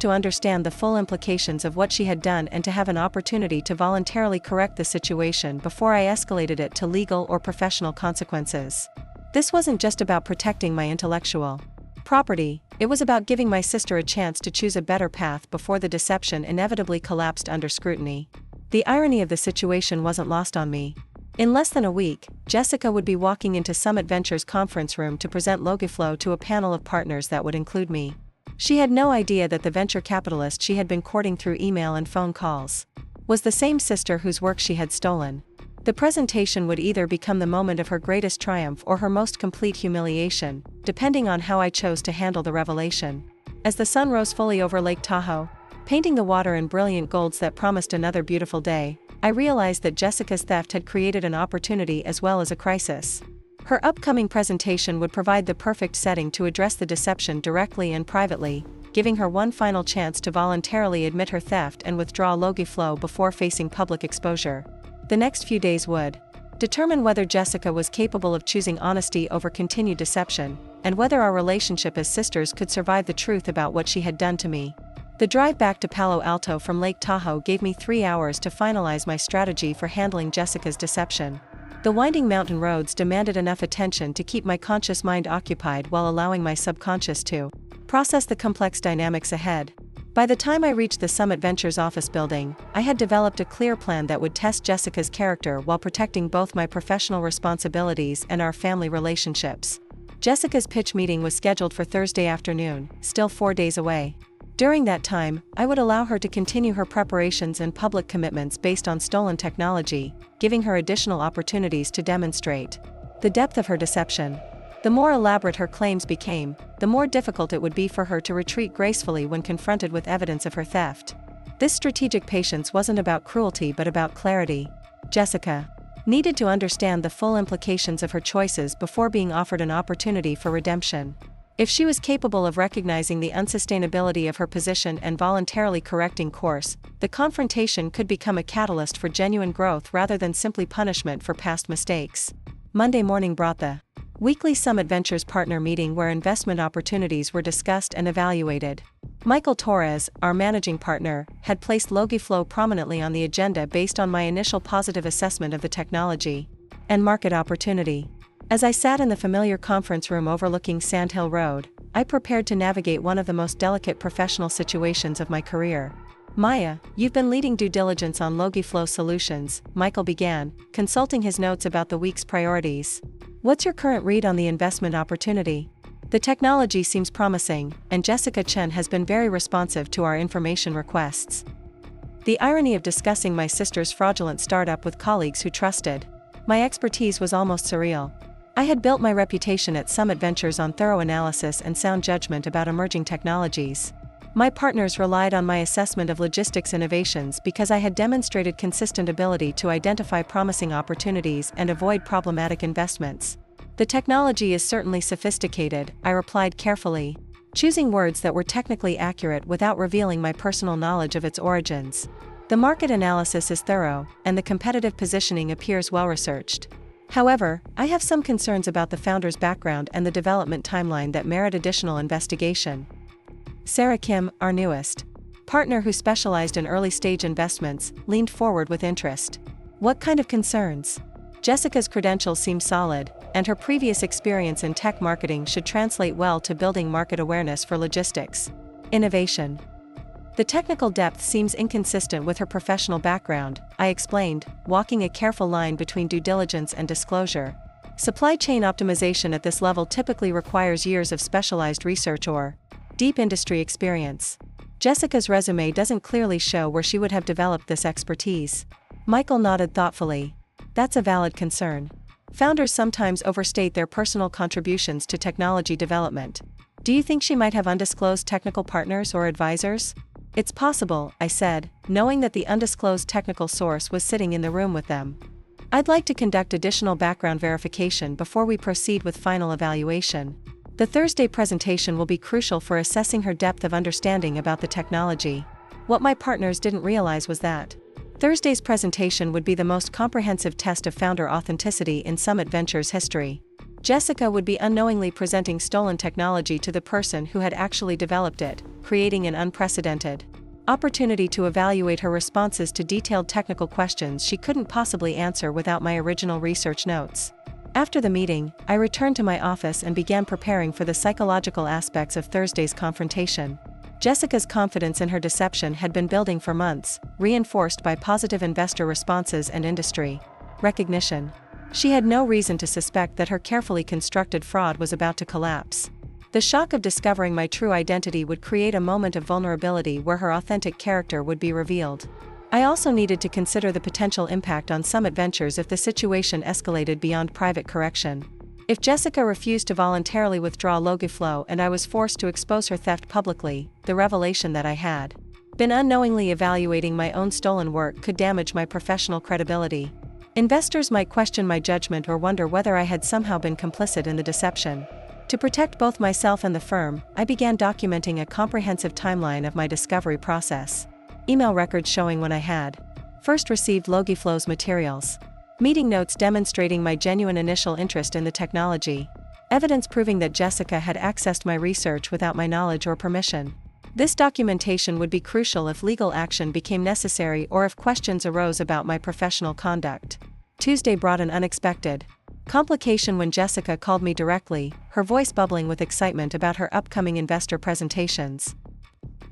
to understand the full implications of what she had done and to have an opportunity to voluntarily correct the situation before I escalated it to legal or professional consequences. This wasn't just about protecting my intellectual property, it was about giving my sister a chance to choose a better path before the deception inevitably collapsed under scrutiny. The irony of the situation wasn't lost on me. In less than a week, Jessica would be walking into Summit Ventures' conference room to present LogiFlow to a panel of partners that would include me. She had no idea that the venture capitalist she had been courting through email and phone calls was the same sister whose work she had stolen. The presentation would either become the moment of her greatest triumph or her most complete humiliation, depending on how I chose to handle the revelation. As the sun rose fully over Lake Tahoe, painting the water in brilliant golds that promised another beautiful day, I realized that Jessica's theft had created an opportunity as well as a crisis. Her upcoming presentation would provide the perfect setting to address the deception directly and privately, giving her one final chance to voluntarily admit her theft and withdraw LogiFlow before facing public exposure. The next few days would determine whether Jessica was capable of choosing honesty over continued deception, and whether our relationship as sisters could survive the truth about what she had done to me. The drive back to Palo Alto from Lake Tahoe gave me 3 hours to finalize my strategy for handling Jessica's deception. The winding mountain roads demanded enough attention to keep my conscious mind occupied while allowing my subconscious to process the complex dynamics ahead. By the time I reached the Summit Ventures office building, I had developed a clear plan that would test Jessica's character while protecting both my professional responsibilities and our family relationships. Jessica's pitch meeting was scheduled for Thursday afternoon, still 4 days away. During that time, I would allow her to continue her preparations and public commitments based on stolen technology, giving her additional opportunities to demonstrate the depth of her deception. The more elaborate her claims became, the more difficult it would be for her to retreat gracefully when confronted with evidence of her theft. This strategic patience wasn't about cruelty but about clarity. Jessica needed to understand the full implications of her choices before being offered an opportunity for redemption. If she was capable of recognizing the unsustainability of her position and voluntarily correcting course, the confrontation could become a catalyst for genuine growth rather than simply punishment for past mistakes. Monday morning brought the weekly Summit Ventures partner meeting where investment opportunities were discussed and evaluated. Michael Torres, our managing partner, had placed LogiFlow prominently on the agenda based on my initial positive assessment of the technology and market opportunity. As I sat in the familiar conference room overlooking Sand Hill Road, I prepared to navigate one of the most delicate professional situations of my career. Maya, you've been leading due diligence on LogiFlow Solutions, Michael began, consulting his notes about the week's priorities. What's your current read on the investment opportunity? The technology seems promising, and Jessica Chen has been very responsive to our information requests. The irony of discussing my sister's fraudulent startup with colleagues who trusted my expertise was almost surreal. I had built my reputation at Summit Ventures on thorough analysis and sound judgment about emerging technologies. My partners relied on my assessment of logistics innovations because I had demonstrated consistent ability to identify promising opportunities and avoid problematic investments. The technology is certainly sophisticated, I replied carefully, choosing words that were technically accurate without revealing my personal knowledge of its origins. The market analysis is thorough, and the competitive positioning appears well-researched. However, I have some concerns about the founder's background and the development timeline that merit additional investigation. Sarah Kim, our newest partner who specialized in early-stage investments, leaned forward with interest. What kind of concerns? Jessica's credentials seem solid, and her previous experience in tech marketing should translate well to building market awareness for logistics innovation. The technical depth seems inconsistent with her professional background, I explained, walking a careful line between due diligence and disclosure. Supply chain optimization at this level typically requires years of specialized research or deep industry experience. Jessica's resume doesn't clearly show where she would have developed this expertise. Michael nodded thoughtfully. That's a valid concern. Founders sometimes overstate their personal contributions to technology development. Do you think she might have undisclosed technical partners or advisors? It's possible, I said, knowing that the undisclosed technical source was sitting in the room with them. I'd like to conduct additional background verification before we proceed with final evaluation. The Thursday presentation will be crucial for assessing her depth of understanding about the technology. What my partners didn't realize was that Thursday's presentation would be the most comprehensive test of founder authenticity in Summit Ventures history. Jessica would be unknowingly presenting stolen technology to the person who had actually developed it, creating an unprecedented opportunity to evaluate her responses to detailed technical questions she couldn't possibly answer without my original research notes. After the meeting, I returned to my office and began preparing for the psychological aspects of Thursday's confrontation. Jessica's confidence in her deception had been building for months, reinforced by positive investor responses and industry recognition. She had no reason to suspect that her carefully constructed fraud was about to collapse. The shock of discovering my true identity would create a moment of vulnerability where her authentic character would be revealed. I also needed to consider the potential impact on Summit Ventures if the situation escalated beyond private correction. If Jessica refused to voluntarily withdraw LogiFlow and I was forced to expose her theft publicly, the revelation that I had been unknowingly evaluating my own stolen work could damage my professional credibility. Investors might question my judgment or wonder whether I had somehow been complicit in the deception. To protect both myself and the firm, I began documenting a comprehensive timeline of my discovery process. Email records showing when I had first received LogiFlow's materials. Meeting notes demonstrating my genuine initial interest in the technology. Evidence proving that Jessica had accessed my research without my knowledge or permission. This documentation would be crucial if legal action became necessary or if questions arose about my professional conduct. Tuesday brought an unexpected complication when Jessica called me directly, her voice bubbling with excitement about her upcoming investor presentations.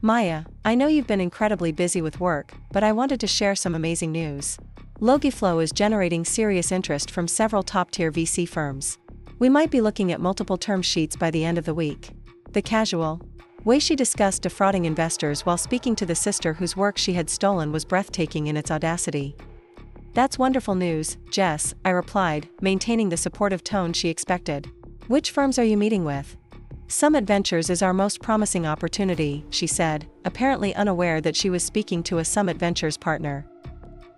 Maya, I know you've been incredibly busy with work, but I wanted to share some amazing news. LogiFlow is generating serious interest from several top-tier VC firms. We might be looking at multiple term sheets by the end of the week. The casual way she discussed defrauding investors while speaking to the sister whose work she had stolen was breathtaking in its audacity. That's wonderful news, Jess, I replied, maintaining the supportive tone she expected. Which firms are you meeting with? Summit Ventures is our most promising opportunity, she said, apparently unaware that she was speaking to a Summit Ventures partner.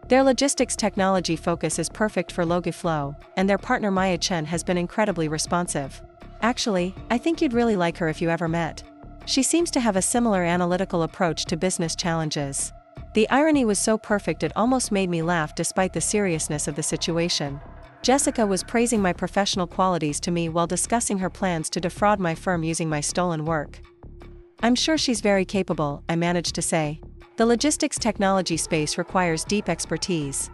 Their logistics technology focus is perfect for LogiFlow, and their partner Maya Chen has been incredibly responsive. Actually, I think you'd really like her if you ever met. She seems to have a similar analytical approach to business challenges. The irony was so perfect it almost made me laugh despite the seriousness of the situation. Jessica was praising my professional qualities to me while discussing her plans to defraud my firm using my stolen work. I'm sure she's very capable, I managed to say. The logistics technology space requires deep expertise.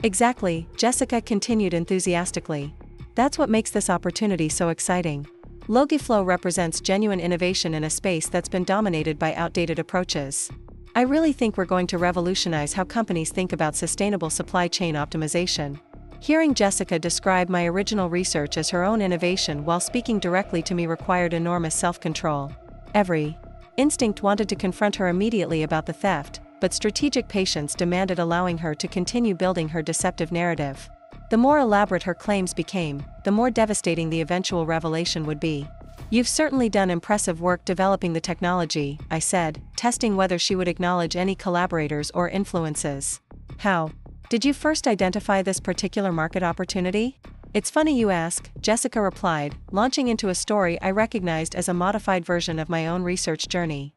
Exactly, Jessica continued enthusiastically. That's what makes this opportunity so exciting. LogiFlow represents genuine innovation in a space that's been dominated by outdated approaches. I really think we're going to revolutionize how companies think about sustainable supply chain optimization. Hearing Jessica describe my original research as her own innovation while speaking directly to me required enormous self-control. Every instinct wanted to confront her immediately about the theft, but strategic patience demanded allowing her to continue building her deceptive narrative. The more elaborate her claims became, the more devastating the eventual revelation would be. You've certainly done impressive work developing the technology, I said, testing whether she would acknowledge any collaborators or influences. How did you first identify this particular market opportunity? It's funny you ask, Jessica replied, launching into a story I recognized as a modified version of my own research journey.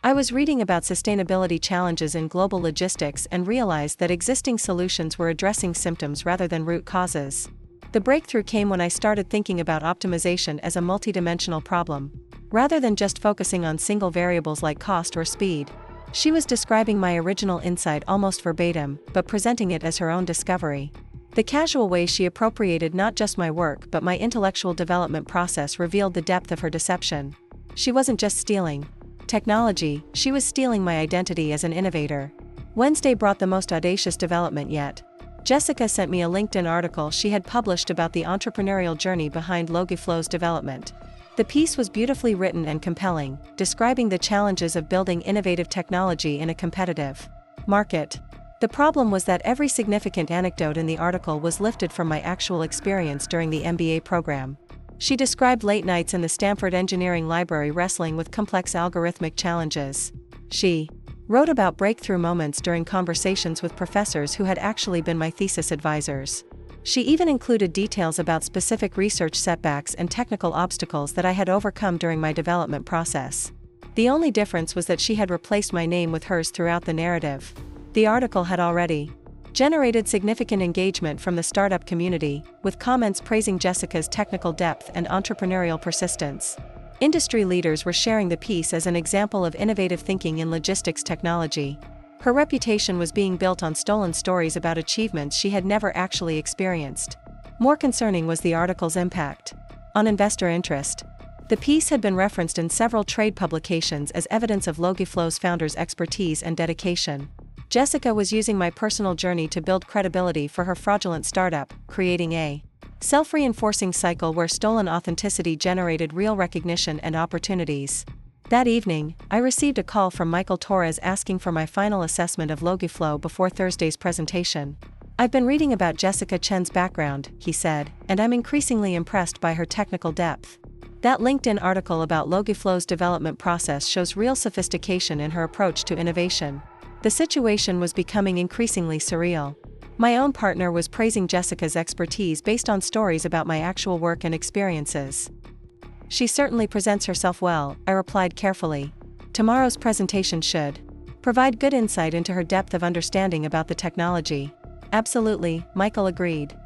I was reading about sustainability challenges in global logistics and realized that existing solutions were addressing symptoms rather than root causes. The breakthrough came when I started thinking about optimization as a multidimensional problem, rather than just focusing on single variables like cost or speed. She was describing my original insight almost verbatim, but presenting it as her own discovery. The casual way she appropriated not just my work but my intellectual development process revealed the depth of her deception. She wasn't just stealing technology, she was stealing my identity as an innovator. Wednesday brought the most audacious development yet. Jessica sent me a LinkedIn article she had published about the entrepreneurial journey behind LogiFlow's development. The piece was beautifully written and compelling, describing the challenges of building innovative technology in a competitive market. The problem was that every significant anecdote in the article was lifted from my actual experience during the MBA program. She described late nights in the Stanford Engineering Library wrestling with complex algorithmic challenges. She wrote about breakthrough moments during conversations with professors who had actually been my thesis advisors. She even included details about specific research setbacks and technical obstacles that I had overcome during my development process. The only difference was that she had replaced my name with hers throughout the narrative. The article had already generated significant engagement from the startup community, with comments praising Jessica's technical depth and entrepreneurial persistence. Industry leaders were sharing the piece as an example of innovative thinking in logistics technology. Her reputation was being built on stolen stories about achievements she had never actually experienced. More concerning was the article's impact on investor interest. The piece had been referenced in several trade publications as evidence of LogiFlow's founder's expertise and dedication. Jessica was using my personal journey to build credibility for her fraudulent startup, creating a self-reinforcing cycle where stolen authenticity generated real recognition and opportunities. That evening, I received a call from Michael Torres asking for my final assessment of LogiFlow before Thursday's presentation. "I've been reading about Jessica Chen's background," he said, "and I'm increasingly impressed by her technical depth. That LinkedIn article about LogiFlow's development process shows real sophistication in her approach to innovation." The situation was becoming increasingly surreal. My own partner was praising Jessica's expertise based on stories about my actual work and experiences. "She certainly presents herself well," I replied carefully. "Tomorrow's presentation should provide good insight into her depth of understanding about the technology." "Absolutely," Michael agreed.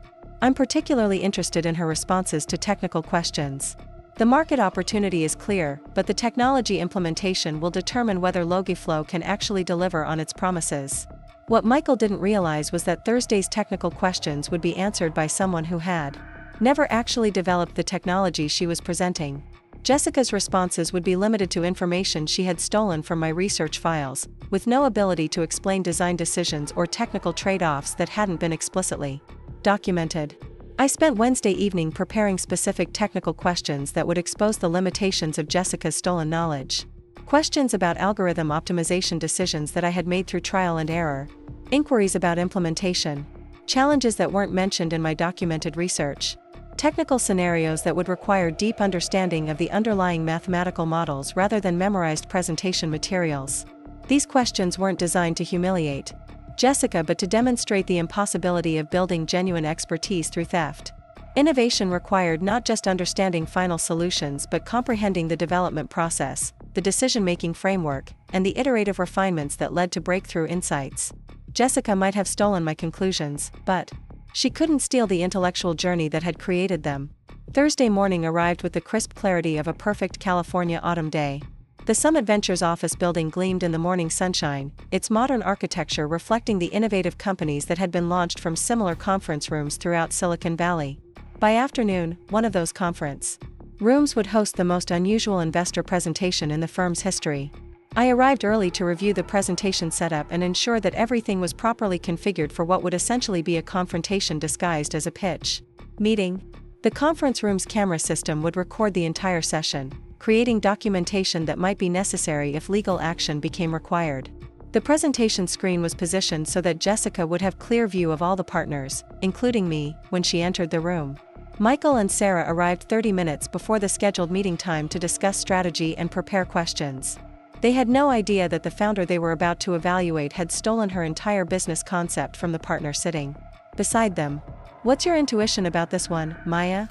"I'm particularly interested in her responses to technical questions. The market opportunity is clear, but the technology implementation will determine whether LogiFlow can actually deliver on its promises." What Michael didn't realize was that Thursday's technical questions would be answered by someone who had never actually developed the technology she was presenting. Jessica's responses would be limited to information she had stolen from my research files, with no ability to explain design decisions or technical trade-offs that hadn't been explicitly documented. I spent Wednesday evening preparing specific technical questions that would expose the limitations of Jessica's stolen knowledge. Questions about algorithm optimization decisions that I had made through trial and error. Inquiries about implementation. Challenges that weren't mentioned in my documented research. Technical scenarios that would require deep understanding of the underlying mathematical models rather than memorized presentation materials. These questions weren't designed to humiliate Jessica but to demonstrate the impossibility of building genuine expertise through theft. Innovation required not just understanding final solutions but comprehending the development process, the decision-making framework, and the iterative refinements that led to breakthrough insights. Jessica might have stolen my conclusions, but she couldn't steal the intellectual journey that had created them. Thursday morning arrived with the crisp clarity of a perfect California autumn day. The Summit Ventures office building gleamed in the morning sunshine, its modern architecture reflecting the innovative companies that had been launched from similar conference rooms throughout Silicon Valley. By afternoon, one of those conference rooms would host the most unusual investor presentation in the firm's history. I arrived early to review the presentation setup and ensure that everything was properly configured for what would essentially be a confrontation disguised as a pitch meeting. The conference room's camera system would record the entire session, creating documentation that might be necessary if legal action became required. The presentation screen was positioned so that Jessica would have clear view of all the partners, including me, when she entered the room. Michael and Sarah arrived 30 minutes before the scheduled meeting time to discuss strategy and prepare questions. They had no idea that the founder they were about to evaluate had stolen her entire business concept from the partner sitting beside them. "What's your intuition about this one, Maya?"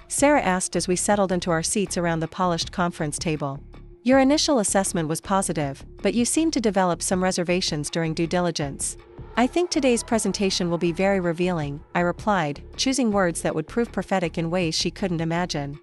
Sarah asked as we settled into our seats around the polished conference table. "Your initial assessment was positive, but you seemed to develop some reservations during due diligence." "I think today's presentation will be very revealing," I replied, choosing words that would prove prophetic in ways she couldn't imagine.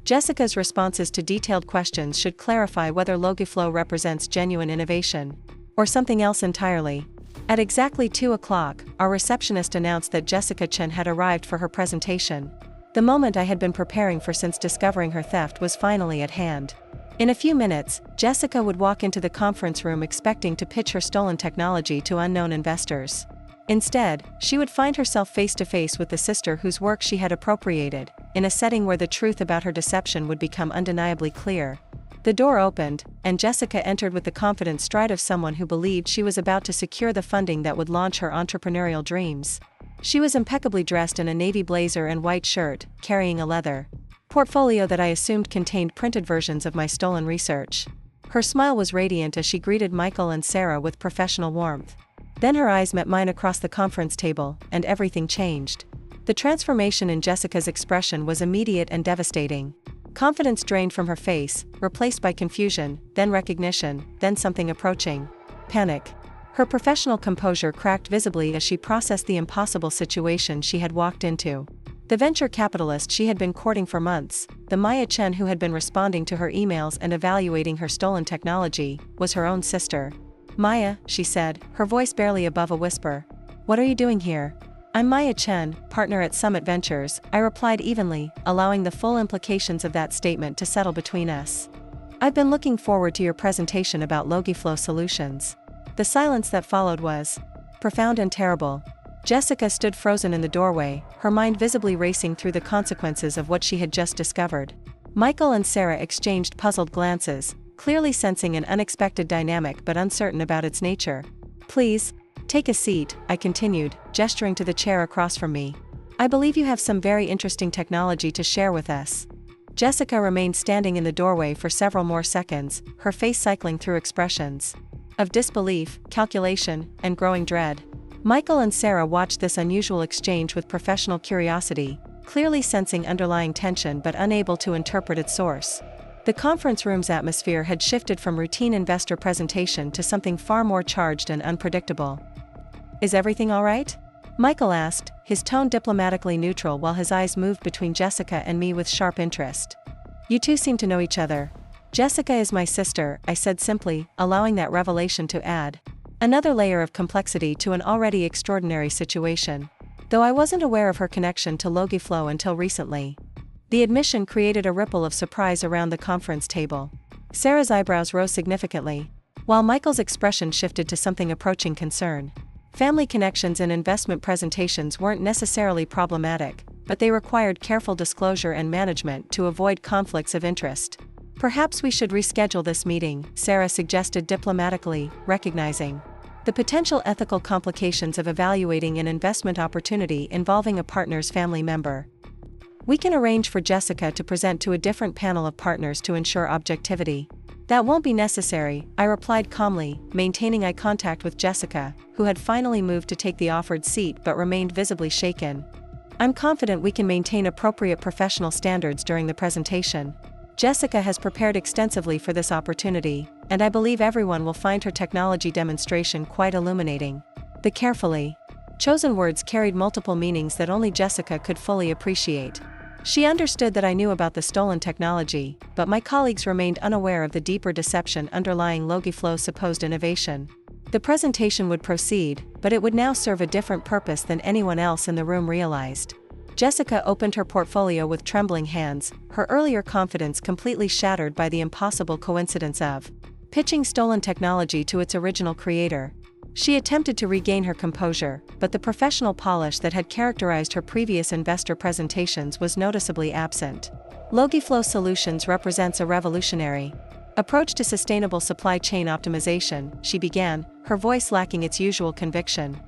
Jessica's responses to detailed questions should clarify whether LogiFlow represents genuine innovation or something else entirely. At exactly 2 o'clock, our receptionist announced that Jessica Chen had arrived for her presentation. The moment I had been preparing for since discovering her theft was finally at hand. In a few minutes, Jessica would walk into the conference room expecting to pitch her stolen technology to unknown investors. Instead, she would find herself face to face with the sister whose work she had appropriated, in a setting where the truth about her deception would become undeniably clear. The door opened, and Jessica entered with the confident stride of someone who believed she was about to secure the funding that would launch her entrepreneurial dreams. She was impeccably dressed in a navy blazer and white shirt, carrying a leather portfolio that I assumed contained printed versions of my stolen research. Her smile was radiant as she greeted Michael and Sarah with professional warmth. Then her eyes met mine across the conference table, and everything changed. The transformation in Jessica's expression was immediate and devastating. Confidence drained from her face, replaced by confusion, then recognition, then something approaching panic. Her professional composure cracked visibly as she processed the impossible situation she had walked into. The venture capitalist she had been courting for months, the Maya Chen who had been responding to her emails and evaluating her stolen technology, was her own sister. "Maya," she said, her voice barely above a whisper. "What are you doing here?" "I'm Maya Chen, partner at Summit Ventures," I replied evenly, allowing the full implications of that statement to settle between us. "I've been looking forward to your presentation about LogiFlow Solutions." The silence that followed was profound and terrible. Jessica stood frozen in the doorway, her mind visibly racing through the consequences of what she had just discovered. Michael and Sarah exchanged puzzled glances, clearly sensing an unexpected dynamic but uncertain about its nature. "Please, take a seat," I continued, gesturing to the chair across from me. "I believe you have some very interesting technology to share with us." Jessica remained standing in the doorway for several more seconds, her face cycling through expressions of disbelief, calculation, and growing dread. Michael and Sarah watched this unusual exchange with professional curiosity, clearly sensing underlying tension but unable to interpret its source. The conference room's atmosphere had shifted from routine investor presentation to something far more charged and unpredictable. "Is everything all right?" Michael asked, his tone diplomatically neutral while his eyes moved between Jessica and me with sharp interest. "You two seem to know each other." "Jessica is my sister," I said simply, allowing that revelation to add another layer of complexity to an already extraordinary situation. Though I wasn't aware of her connection to LogiFlow until recently. The admission created a ripple of surprise around the conference table. Sarah's eyebrows rose significantly, while Michael's expression shifted to something approaching concern. Family connections in investment presentations weren't necessarily problematic, but they required careful disclosure and management to avoid conflicts of interest. "Perhaps we should reschedule this meeting," Sarah suggested diplomatically, recognizing the potential ethical complications of evaluating an investment opportunity involving a partner's family member. "We can arrange for Jessica to present to a different panel of partners to ensure objectivity." "That won't be necessary," I replied calmly, maintaining eye contact with Jessica, who had finally moved to take the offered seat but remained visibly shaken. "I'm confident we can maintain appropriate professional standards during the presentation. Jessica has prepared extensively for this opportunity, and I believe everyone will find her technology demonstration quite illuminating." The carefully chosen words carried multiple meanings that only Jessica could fully appreciate. She understood that I knew about the stolen technology, but my colleagues remained unaware of the deeper deception underlying LogiFlow's supposed innovation. The presentation would proceed, but it would now serve a different purpose than anyone else in the room realized. Jessica opened her portfolio with trembling hands, her earlier confidence completely shattered by the impossible coincidence of pitching stolen technology to its original creator. She attempted to regain her composure, but the professional polish that had characterized her previous investor presentations was noticeably absent. LogiFlow Solutions represents a revolutionary approach to sustainable supply chain optimization, she began, her voice lacking its usual conviction.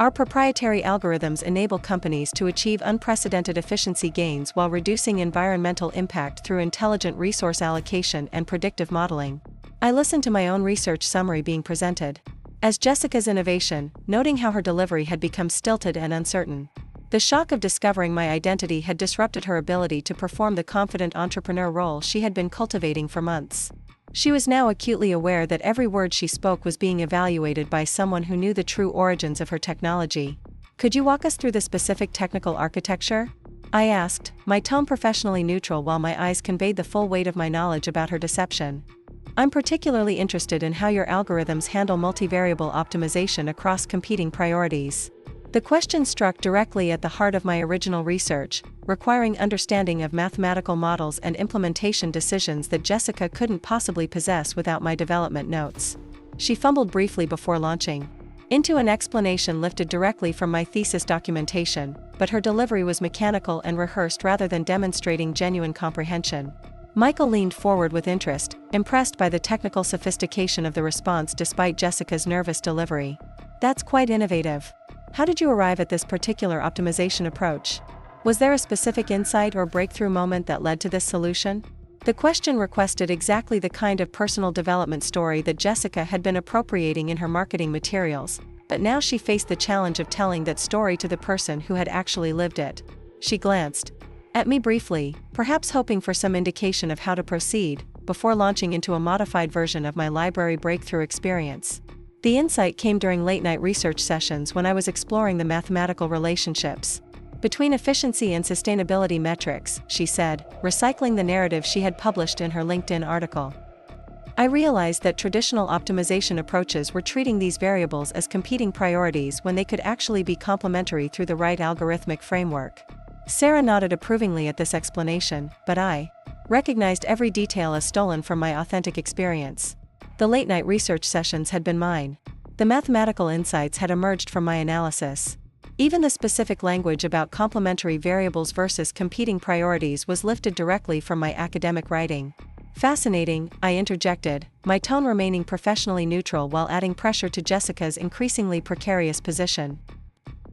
"Our proprietary algorithms enable companies to achieve unprecedented efficiency gains while reducing environmental impact through intelligent resource allocation and predictive modeling." I listened to my own research summary being presented as Jessica's innovation, noting how her delivery had become stilted and uncertain. The shock of discovering my identity had disrupted her ability to perform the confident entrepreneur role she had been cultivating for months. She was now acutely aware that every word she spoke was being evaluated by someone who knew the true origins of her technology. "Could you walk us through the specific technical architecture?" I asked, my tone professionally neutral while my eyes conveyed the full weight of my knowledge about her deception. "I'm particularly interested in how your algorithms handle multivariable optimization across competing priorities." The question struck directly at the heart of my original research, requiring understanding of mathematical models and implementation decisions that Jessica couldn't possibly possess without my development notes. She fumbled briefly before launching. into an explanation lifted directly from my thesis documentation, but her delivery was mechanical and rehearsed rather than demonstrating genuine comprehension. Michael leaned forward with interest, impressed by the technical sophistication of the response despite Jessica's nervous delivery. That's quite innovative. How did you arrive at this particular optimization approach? Was there a specific insight or breakthrough moment that led to this solution? The question requested exactly the kind of personal development story that Jessica had been appropriating in her marketing materials, but now she faced the challenge of telling that story to the person who had actually lived it. She glanced at me briefly, perhaps hoping for some indication of how to proceed, before launching into a modified version of my library breakthrough experience. The insight came during late-night research sessions when I was exploring the mathematical relationships between efficiency and sustainability metrics, she said, recycling the narrative she had published in her LinkedIn article. I realized that traditional optimization approaches were treating these variables as competing priorities when they could actually be complementary through the right algorithmic framework. Sarah nodded approvingly at this explanation, but I recognized every detail as stolen from my authentic experience. The late-night research sessions had been mine. The mathematical insights had emerged from my analysis. Even the specific language about complementary variables versus competing priorities was lifted directly from my academic writing. Fascinating, I interjected, my tone remaining professionally neutral while adding pressure to Jessica's increasingly precarious position.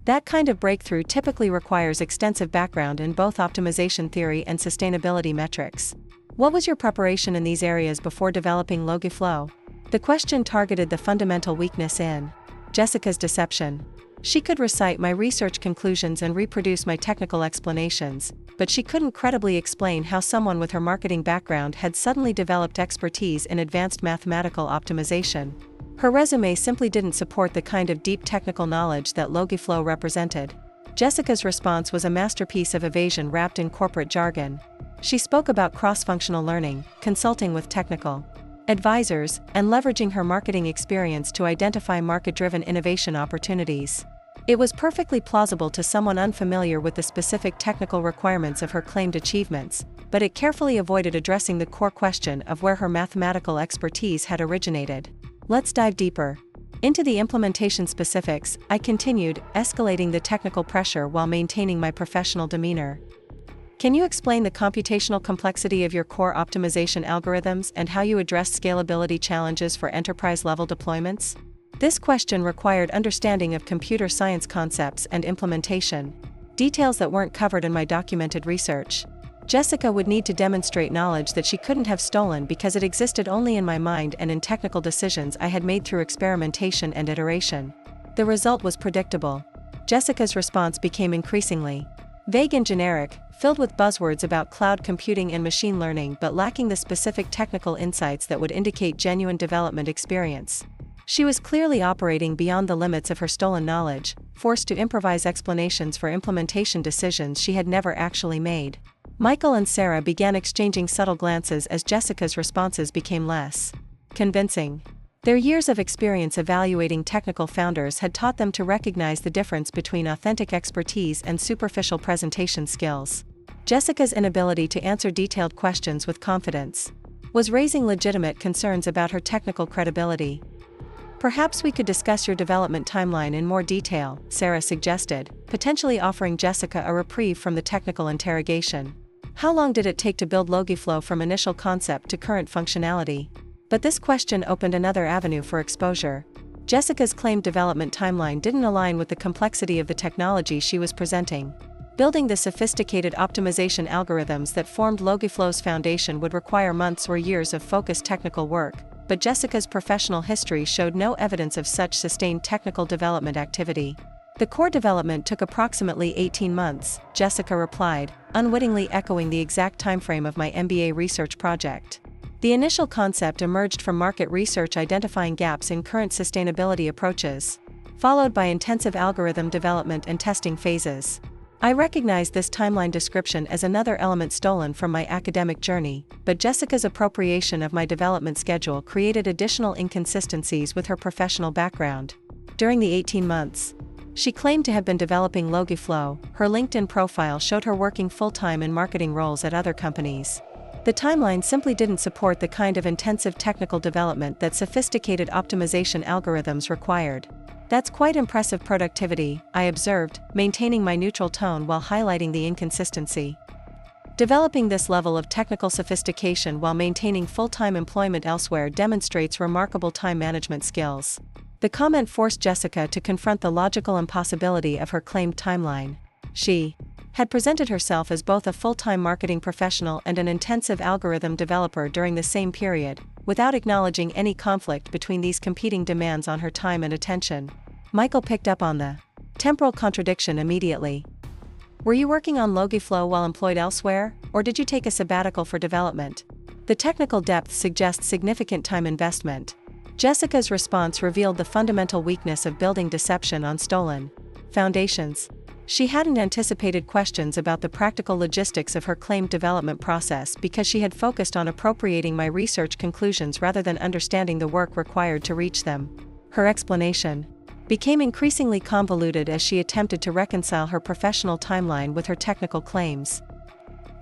That kind of breakthrough typically requires extensive background in both optimization theory and sustainability metrics. What was your preparation in these areas before developing LogiFlow? The question targeted the fundamental weakness in Jessica's deception. She could recite my research conclusions and reproduce my technical explanations, but she couldn't credibly explain how someone with her marketing background had suddenly developed expertise in advanced mathematical optimization. Her resume simply didn't support the kind of deep technical knowledge that LogiFlow represented. Jessica's response was a masterpiece of evasion wrapped in corporate jargon. She spoke about cross-functional learning, consulting with technical advisors, and leveraging her marketing experience to identify market-driven innovation opportunities. It was perfectly plausible to someone unfamiliar with the specific technical requirements of her claimed achievements, but it carefully avoided addressing the core question of where her mathematical expertise had originated. Let's dive deeper into the implementation specifics, I continued, escalating the technical pressure while maintaining my professional demeanor. Can you explain the computational complexity of your core optimization algorithms and how you address scalability challenges for enterprise-level deployments? This question required understanding of computer science concepts and implementation, details that weren't covered in my documented research. Jessica would need to demonstrate knowledge that she couldn't have stolen because it existed only in my mind and in technical decisions I had made through experimentation and iteration. The result was predictable. Jessica's response became increasingly vague and generic, filled with buzzwords about cloud computing and machine learning but lacking the specific technical insights that would indicate genuine development experience. She was clearly operating beyond the limits of her stolen knowledge, forced to improvise explanations for implementation decisions she had never actually made. Michael and Sarah began exchanging subtle glances as Jessica's responses became less convincing. Their years of experience evaluating technical founders had taught them to recognize the difference between authentic expertise and superficial presentation skills. Jessica's inability to answer detailed questions with confidence was raising legitimate concerns about her technical credibility. Perhaps we could discuss your development timeline in more detail, Sarah suggested, potentially offering Jessica a reprieve from the technical interrogation. How long did it take to build LogiFlow from initial concept to current functionality? But this question opened another avenue for exposure. Jessica's claimed development timeline didn't align with the complexity of the technology she was presenting. Building the sophisticated optimization algorithms that formed LogiFlow's foundation would require months or years of focused technical work, but Jessica's professional history showed no evidence of such sustained technical development activity. The core development took approximately 18 months, Jessica replied, unwittingly echoing the exact timeframe of my MBA research project. The initial concept emerged from market research identifying gaps in current sustainability approaches, followed by intensive algorithm development and testing phases. I recognize this timeline description as another element stolen from my academic journey, but Jessica's appropriation of my development schedule created additional inconsistencies with her professional background. During the 18 months she claimed to have been developing LogiFlow, her LinkedIn profile showed her working full-time in marketing roles at other companies. The timeline simply didn't support the kind of intensive technical development that sophisticated optimization algorithms required. That's quite impressive productivity, I observed, maintaining my neutral tone while highlighting the inconsistency. Developing this level of technical sophistication while maintaining full-time employment elsewhere demonstrates remarkable time management skills. The comment forced Jessica to confront the logical impossibility of her claimed timeline. She had presented herself as both a full-time marketing professional and an intensive algorithm developer during the same period, without acknowledging any conflict between these competing demands on her time and attention. Michael picked up on the temporal contradiction immediately. Were you working on LogiFlow while employed elsewhere, or did you take a sabbatical for development? The technical depth suggests significant time investment. Jessica's response revealed the fundamental weakness of building deception on stolen foundations. She hadn't anticipated questions about the practical logistics of her claimed development process because she had focused on appropriating my research conclusions rather than understanding the work required to reach them. Her explanation became increasingly convoluted as she attempted to reconcile her professional timeline with her technical claims.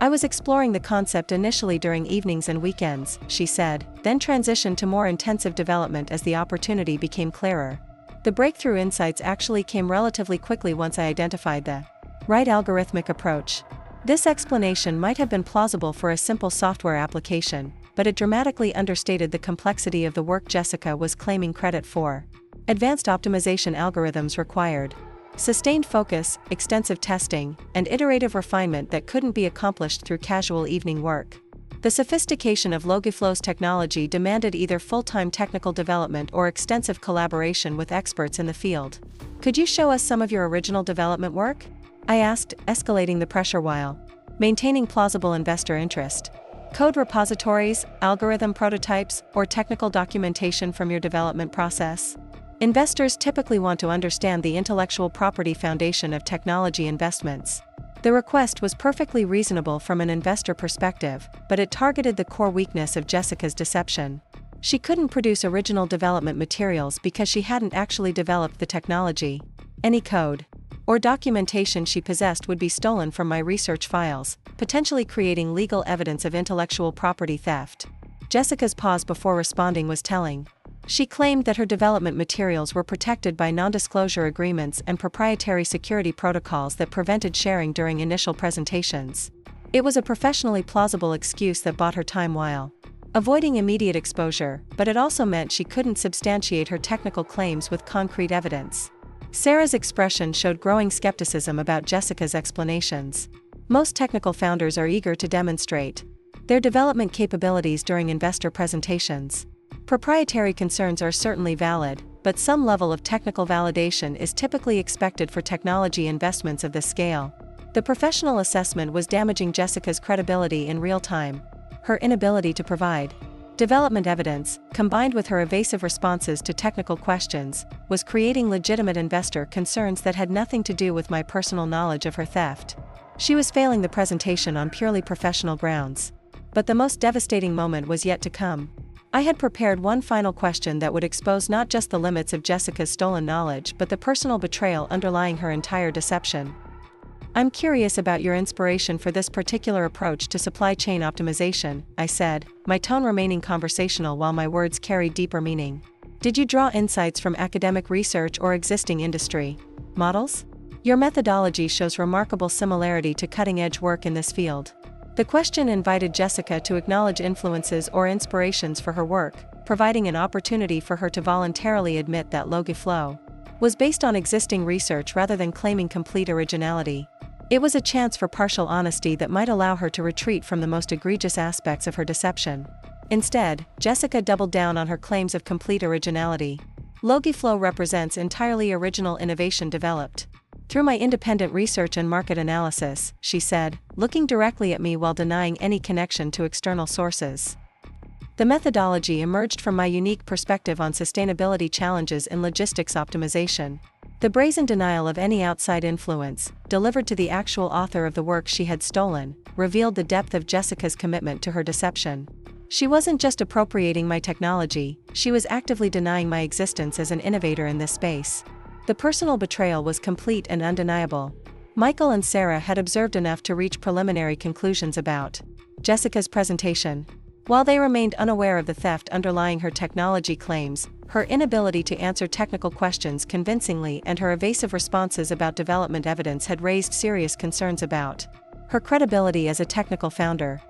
I was exploring the concept initially during evenings and weekends, she said, then transitioned to more intensive development as the opportunity became clearer. The breakthrough insights actually came relatively quickly once I identified the right algorithmic approach. This explanation might have been plausible for a simple software application, but it dramatically understated the complexity of the work Jessica was claiming credit for. Advanced optimization algorithms required sustained focus, extensive testing, and iterative refinement that couldn't be accomplished through casual evening work. The sophistication of LogiFlow's technology demanded either full-time technical development or extensive collaboration with experts in the field. Could you show us some of your original development work? I asked, escalating the pressure while maintaining plausible investor interest. Code repositories, algorithm prototypes, or technical documentation from your development process? Investors typically want to understand the intellectual property foundation of technology investments. The request was perfectly reasonable from an investor perspective, but it targeted the core weakness of Jessica's deception. She couldn't produce original development materials because she hadn't actually developed the technology. Any code or documentation she possessed would be stolen from my research files, potentially creating legal evidence of intellectual property theft. Jessica's pause before responding was telling. She claimed that her development materials were protected by non-disclosure agreements and proprietary security protocols that prevented sharing during initial presentations. It was a professionally plausible excuse that bought her time while avoiding immediate exposure, but it also meant she couldn't substantiate her technical claims with concrete evidence. Sarah's expression showed growing skepticism about Jessica's explanations. Most technical founders are eager to demonstrate their development capabilities during investor presentations. Proprietary concerns are certainly valid, but some level of technical validation is typically expected for technology investments of this scale. The professional assessment was damaging Jessica's credibility in real time. Her inability to provide development evidence, combined with her evasive responses to technical questions, was creating legitimate investor concerns that had nothing to do with my personal knowledge of her theft. She was failing the presentation on purely professional grounds. But the most devastating moment was yet to come. I had prepared one final question that would expose not just the limits of Jessica's stolen knowledge but the personal betrayal underlying her entire deception. I'm curious about your inspiration for this particular approach to supply chain optimization, I said, my tone remaining conversational while my words carried deeper meaning. Did you draw insights from academic research or existing industry models? Your methodology shows remarkable similarity to cutting-edge work in this field. The question invited Jessica to acknowledge influences or inspirations for her work, providing an opportunity for her to voluntarily admit that LogiFlow was based on existing research rather than claiming complete originality. It was a chance for partial honesty that might allow her to retreat from the most egregious aspects of her deception. Instead, Jessica doubled down on her claims of complete originality. LogiFlow represents entirely original innovation developed through my independent research and market analysis, she said, looking directly at me while denying any connection to external sources. The methodology emerged from my unique perspective on sustainability challenges in logistics optimization. The brazen denial of any outside influence, delivered to the actual author of the work she had stolen, revealed the depth of Jessica's commitment to her deception. She wasn't just appropriating my technology, she was actively denying my existence as an innovator in this space. The personal betrayal was complete and undeniable. Michael and Sarah had observed enough to reach preliminary conclusions about Jessica's presentation. While they remained unaware of the theft underlying her technology claims, her inability to answer technical questions convincingly and her evasive responses about development evidence had raised serious concerns about her credibility as a technical founder.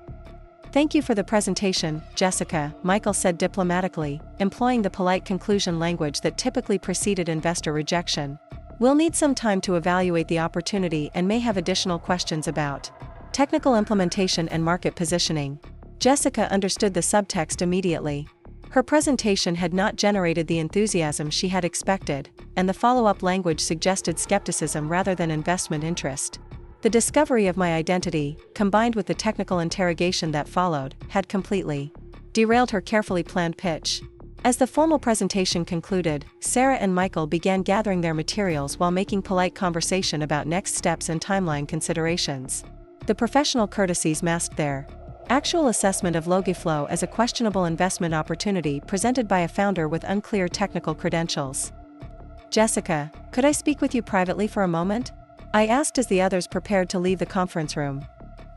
"Thank you for the presentation, Jessica," Michael said diplomatically, employing the polite conclusion language that typically preceded investor rejection. "We'll need some time to evaluate the opportunity and may have additional questions about technical implementation and market positioning." Jessica understood the subtext immediately. Her presentation had not generated the enthusiasm she had expected, and the follow-up language suggested skepticism rather than investment interest. The discovery of my identity, combined with the technical interrogation that followed, had completely derailed her carefully planned pitch. As the formal presentation concluded, Sarah and Michael began gathering their materials while making polite conversation about next steps and timeline considerations. The professional courtesies masked their actual assessment of LogiFlow as a questionable investment opportunity presented by a founder with unclear technical credentials. "Jessica, could I speak with you privately for a moment?" I asked as the others prepared to leave the conference room.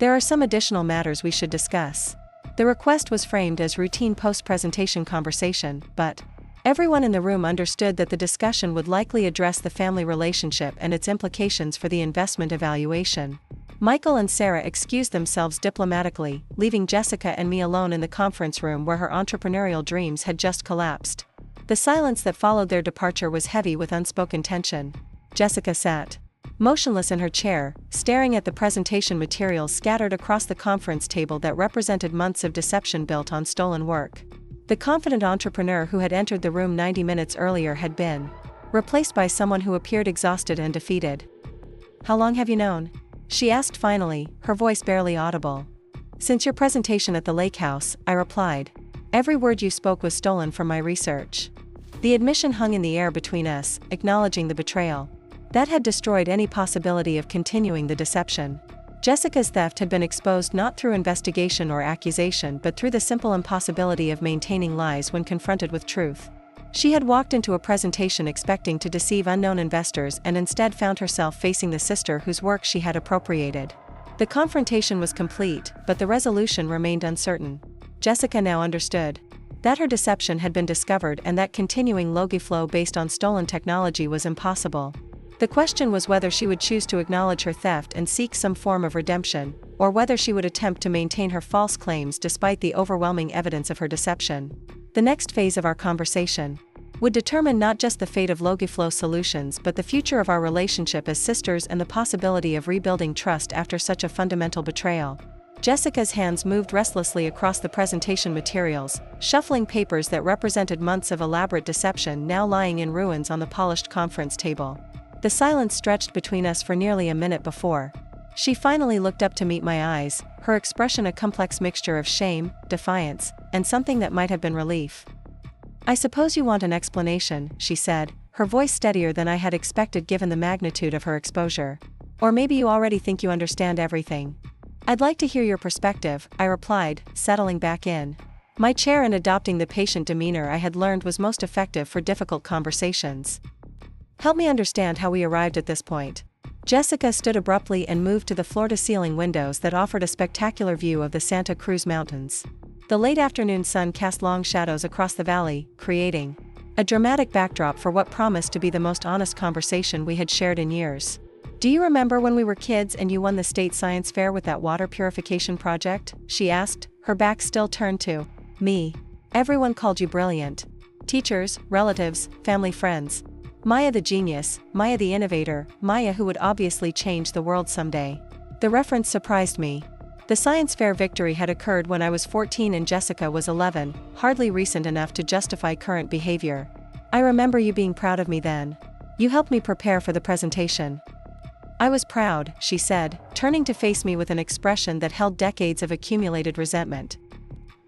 "There are some additional matters we should discuss." The request was framed as routine post-presentation conversation, but everyone in the room understood that the discussion would likely address the family relationship and its implications for the investment evaluation. Michael and Sarah excused themselves diplomatically, leaving Jessica and me alone in the conference room where her entrepreneurial dreams had just collapsed. The silence that followed their departure was heavy with unspoken tension. Jessica sat motionless in her chair, staring at the presentation materials scattered across the conference table that represented months of deception built on stolen work. The confident entrepreneur who had entered the room 90 minutes earlier had been replaced by someone who appeared exhausted and defeated. "How long have you known?" she asked finally, her voice barely audible. "Since your presentation at the lake house," I replied. "Every word you spoke was stolen from my research." The admission hung in the air between us, acknowledging the betrayal that had destroyed any possibility of continuing the deception. Jessica's theft had been exposed not through investigation or accusation but through the simple impossibility of maintaining lies when confronted with truth. She had walked into a presentation expecting to deceive unknown investors and instead found herself facing the sister whose work she had appropriated. The confrontation was complete, but the resolution remained uncertain. Jessica now understood that her deception had been discovered and that continuing LogiFlow based on stolen technology was impossible. The question was whether she would choose to acknowledge her theft and seek some form of redemption, or whether she would attempt to maintain her false claims despite the overwhelming evidence of her deception. The next phase of our conversation would determine not just the fate of LogiFlow Solutions but the future of our relationship as sisters and the possibility of rebuilding trust after such a fundamental betrayal. Jessica's hands moved restlessly across the presentation materials, shuffling papers that represented months of elaborate deception now lying in ruins on the polished conference table. The silence stretched between us for nearly a minute before she finally looked up to meet my eyes, her expression a complex mixture of shame, defiance, and something that might have been relief. "I suppose you want an explanation," she said, her voice steadier than I had expected given the magnitude of her exposure. "Or maybe you already think you understand everything." "I'd like to hear your perspective," I replied, settling back in my chair and adopting the patient demeanor I had learned was most effective for difficult conversations. "Help me understand how we arrived at this point." Jessica stood abruptly and moved to the floor-to-ceiling windows that offered a spectacular view of the Santa Cruz Mountains. The late afternoon sun cast long shadows across the valley, creating a dramatic backdrop for what promised to be the most honest conversation we had shared in years. "Do you remember when we were kids and you won the state science fair with that water purification project?" she asked, her back still turned to me. "Everyone called you brilliant. Teachers, relatives, family friends. Maya the genius, Maya the innovator, Maya who would obviously change the world someday." The reference surprised me. The science fair victory had occurred when I was 14 and Jessica was 11, hardly recent enough to justify current behavior. "I remember you being proud of me then. You helped me prepare for the presentation." "I was proud," she said, turning to face me with an expression that held decades of accumulated resentment.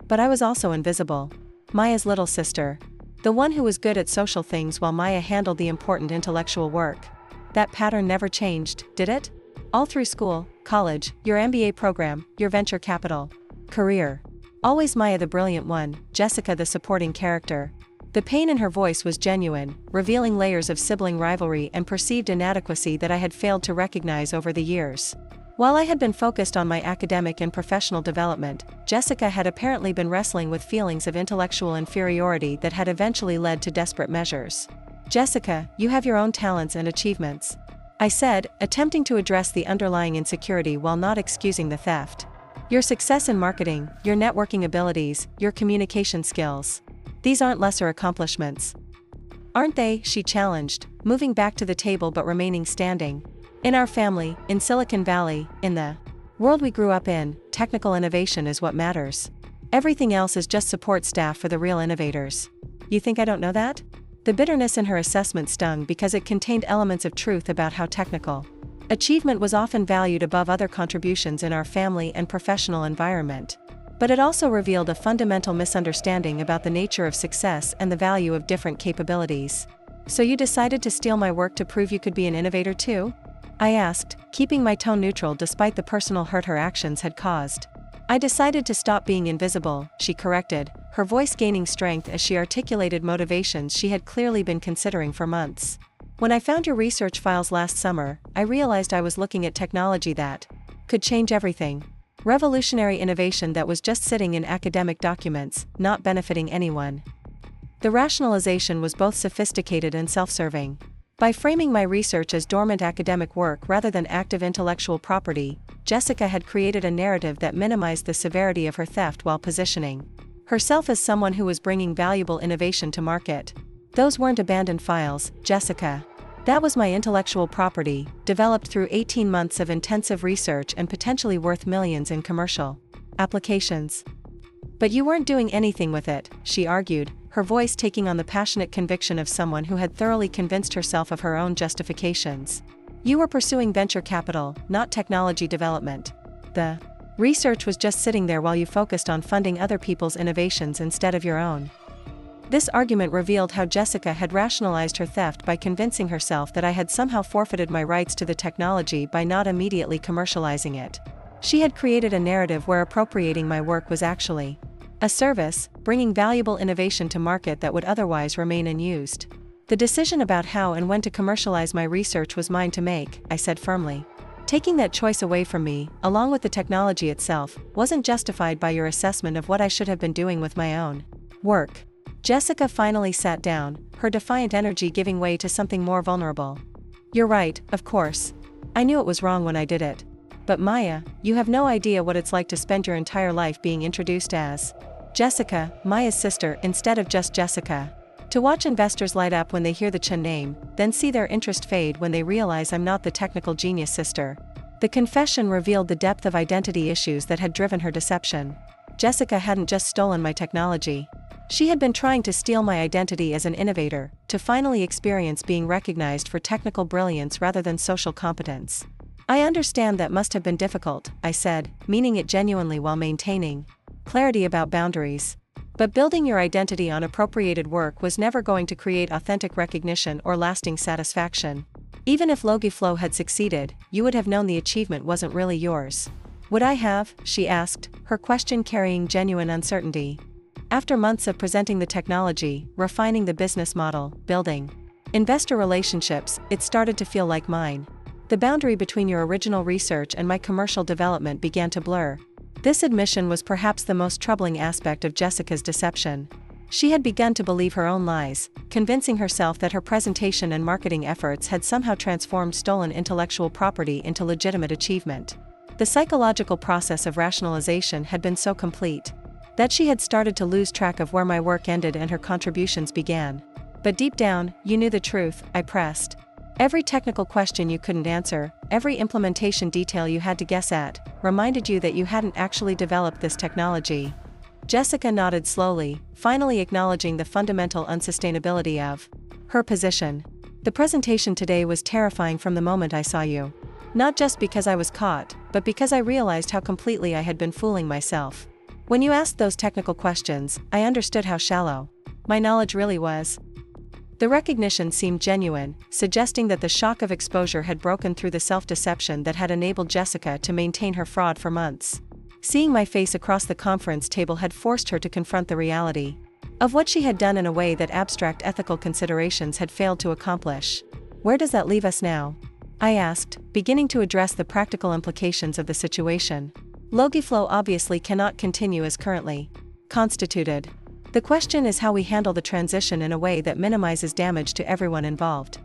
"But I was also invisible. Maya's little sister. The one who was good at social things while Maya handled the important intellectual work. That pattern never changed, did it? All through school, college, your MBA program, your venture capital career. Always Maya the brilliant one, Jessica the supporting character." The pain in her voice was genuine, revealing layers of sibling rivalry and perceived inadequacy that I had failed to recognize over the years. While I had been focused on my academic and professional development, Jessica had apparently been wrestling with feelings of intellectual inferiority that had eventually led to desperate measures. "Jessica, you have your own talents and achievements," I said, attempting to address the underlying insecurity while not excusing the theft. "Your success in marketing, your networking abilities, your communication skills. These aren't lesser accomplishments." "Aren't they?" she challenged, moving back to the table but remaining standing. "In our family, in Silicon Valley, in the world we grew up in, technical innovation is what matters. Everything else is just support staff for the real innovators. You think I don't know that?" The bitterness in her assessment stung because it contained elements of truth about how technical achievement was often valued above other contributions in our family and professional environment. But it also revealed a fundamental misunderstanding about the nature of success and the value of different capabilities. "So you decided to steal my work to prove you could be an innovator too?" I asked, keeping my tone neutral despite the personal hurt her actions had caused. "I decided to stop being invisible," she corrected, her voice gaining strength as she articulated motivations she had clearly been considering for months. "When I found your research files last summer, I realized I was looking at technology that could change everything. Revolutionary innovation that was just sitting in academic documents, not benefiting anyone." The rationalization was both sophisticated and self-serving. By framing my research as dormant academic work rather than active intellectual property, Jessica had created a narrative that minimized the severity of her theft while positioning herself as someone who was bringing valuable innovation to market. "Those weren't abandoned files, Jessica. That was my intellectual property, developed through 18 months of intensive research and potentially worth millions in commercial applications." "But you weren't doing anything with it," she argued, her voice taking on the passionate conviction of someone who had thoroughly convinced herself of her own justifications. "You were pursuing venture capital, not technology development. The research was just sitting there while you focused on funding other people's innovations instead of your own." This argument revealed how Jessica had rationalized her theft by convincing herself that I had somehow forfeited my rights to the technology by not immediately commercializing it. She had created a narrative where appropriating my work was actually a service, bringing valuable innovation to market that would otherwise remain unused. "The decision about how and when to commercialize my research was mine to make," I said firmly. "Taking that choice away from me, along with the technology itself, wasn't justified by your assessment of what I should have been doing with my own work." Jessica finally sat down, her defiant energy giving way to something more vulnerable. "You're right, of course. I knew it was wrong when I did it. But Maya, you have no idea what it's like to spend your entire life being introduced as Jessica, Maya's sister, instead of just Jessica. To watch investors light up when they hear the Chen name, then see their interest fade when they realize I'm not the technical genius sister." The confession revealed the depth of identity issues that had driven her deception. Jessica hadn't just stolen my technology. She had been trying to steal my identity as an innovator, to finally experience being recognized for technical brilliance rather than social competence. "I understand that must have been difficult," I said, meaning it genuinely while maintaining clarity about boundaries. "But building your identity on appropriated work was never going to create authentic recognition or lasting satisfaction. Even if LogiFlow had succeeded, you would have known the achievement wasn't really yours." "Would I have?" she asked, her question carrying genuine uncertainty. "After months of presenting the technology, refining the business model, building investor relationships, it started to feel like mine. The boundary between your original research and my commercial development began to blur." This admission was perhaps the most troubling aspect of Jessica's deception. She had begun to believe her own lies, convincing herself that her presentation and marketing efforts had somehow transformed stolen intellectual property into legitimate achievement. The psychological process of rationalization had been so complete that she had started to lose track of where my work ended and her contributions began. "But deep down, you knew the truth," I pressed. "Every technical question you couldn't answer, every implementation detail you had to guess at, reminded you that you hadn't actually developed this technology." Jessica nodded slowly, finally acknowledging the fundamental unsustainability of her position. "The presentation today was terrifying from the moment I saw you. Not just because I was caught, but because I realized how completely I had been fooling myself. When you asked those technical questions, I understood how shallow my knowledge really was." The recognition seemed genuine, suggesting that the shock of exposure had broken through the self-deception that had enabled Jessica to maintain her fraud for months. Seeing my face across the conference table had forced her to confront the reality of what she had done in a way that abstract ethical considerations had failed to accomplish. "Where does that leave us now?" I asked, beginning to address the practical implications of the situation. LogiFlow obviously cannot continue as currently constituted. The question is how we handle the transition in a way that minimizes damage to everyone involved.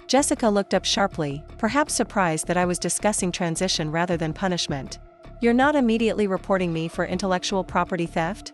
Jessica looked up sharply, perhaps surprised that I was discussing transition rather than punishment. You're not immediately reporting me for intellectual property theft?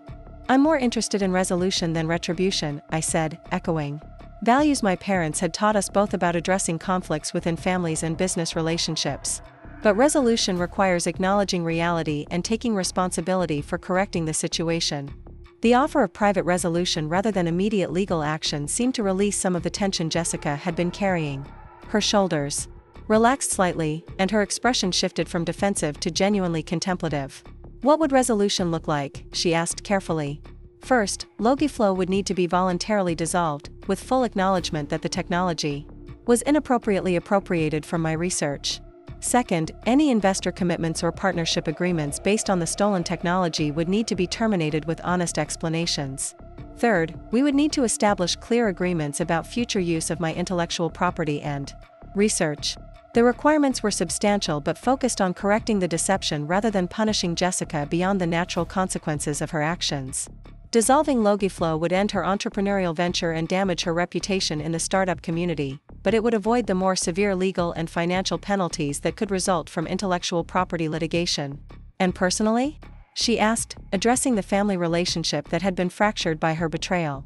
I'm more interested in resolution than retribution, I said, echoing values my parents had taught us both about addressing conflicts within families and business relationships. But resolution requires acknowledging reality and taking responsibility for correcting the situation. The offer of private resolution rather than immediate legal action seemed to release some of the tension Jessica had been carrying. Her shoulders relaxed slightly, and her expression shifted from defensive to genuinely contemplative. What would resolution look like? She asked carefully. First, LogiFlow would need to be voluntarily dissolved, with full acknowledgement that the technology was inappropriately appropriated from my research. Second, any investor commitments or partnership agreements based on the stolen technology would need to be terminated with honest explanations. Third, we would need to establish clear agreements about future use of my intellectual property and research. The requirements were substantial but focused on correcting the deception rather than punishing Jessica beyond the natural consequences of her actions. Dissolving LogiFlow would end her entrepreneurial venture and damage her reputation in the startup community, but it would avoid the more severe legal and financial penalties that could result from intellectual property litigation. And personally? She asked, addressing the family relationship that had been fractured by her betrayal.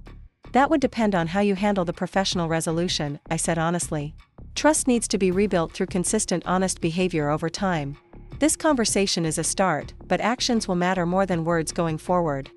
That would depend on how you handle the professional resolution, I said honestly. Trust needs to be rebuilt through consistent honest behavior over time. This conversation is a start, but actions will matter more than words going forward.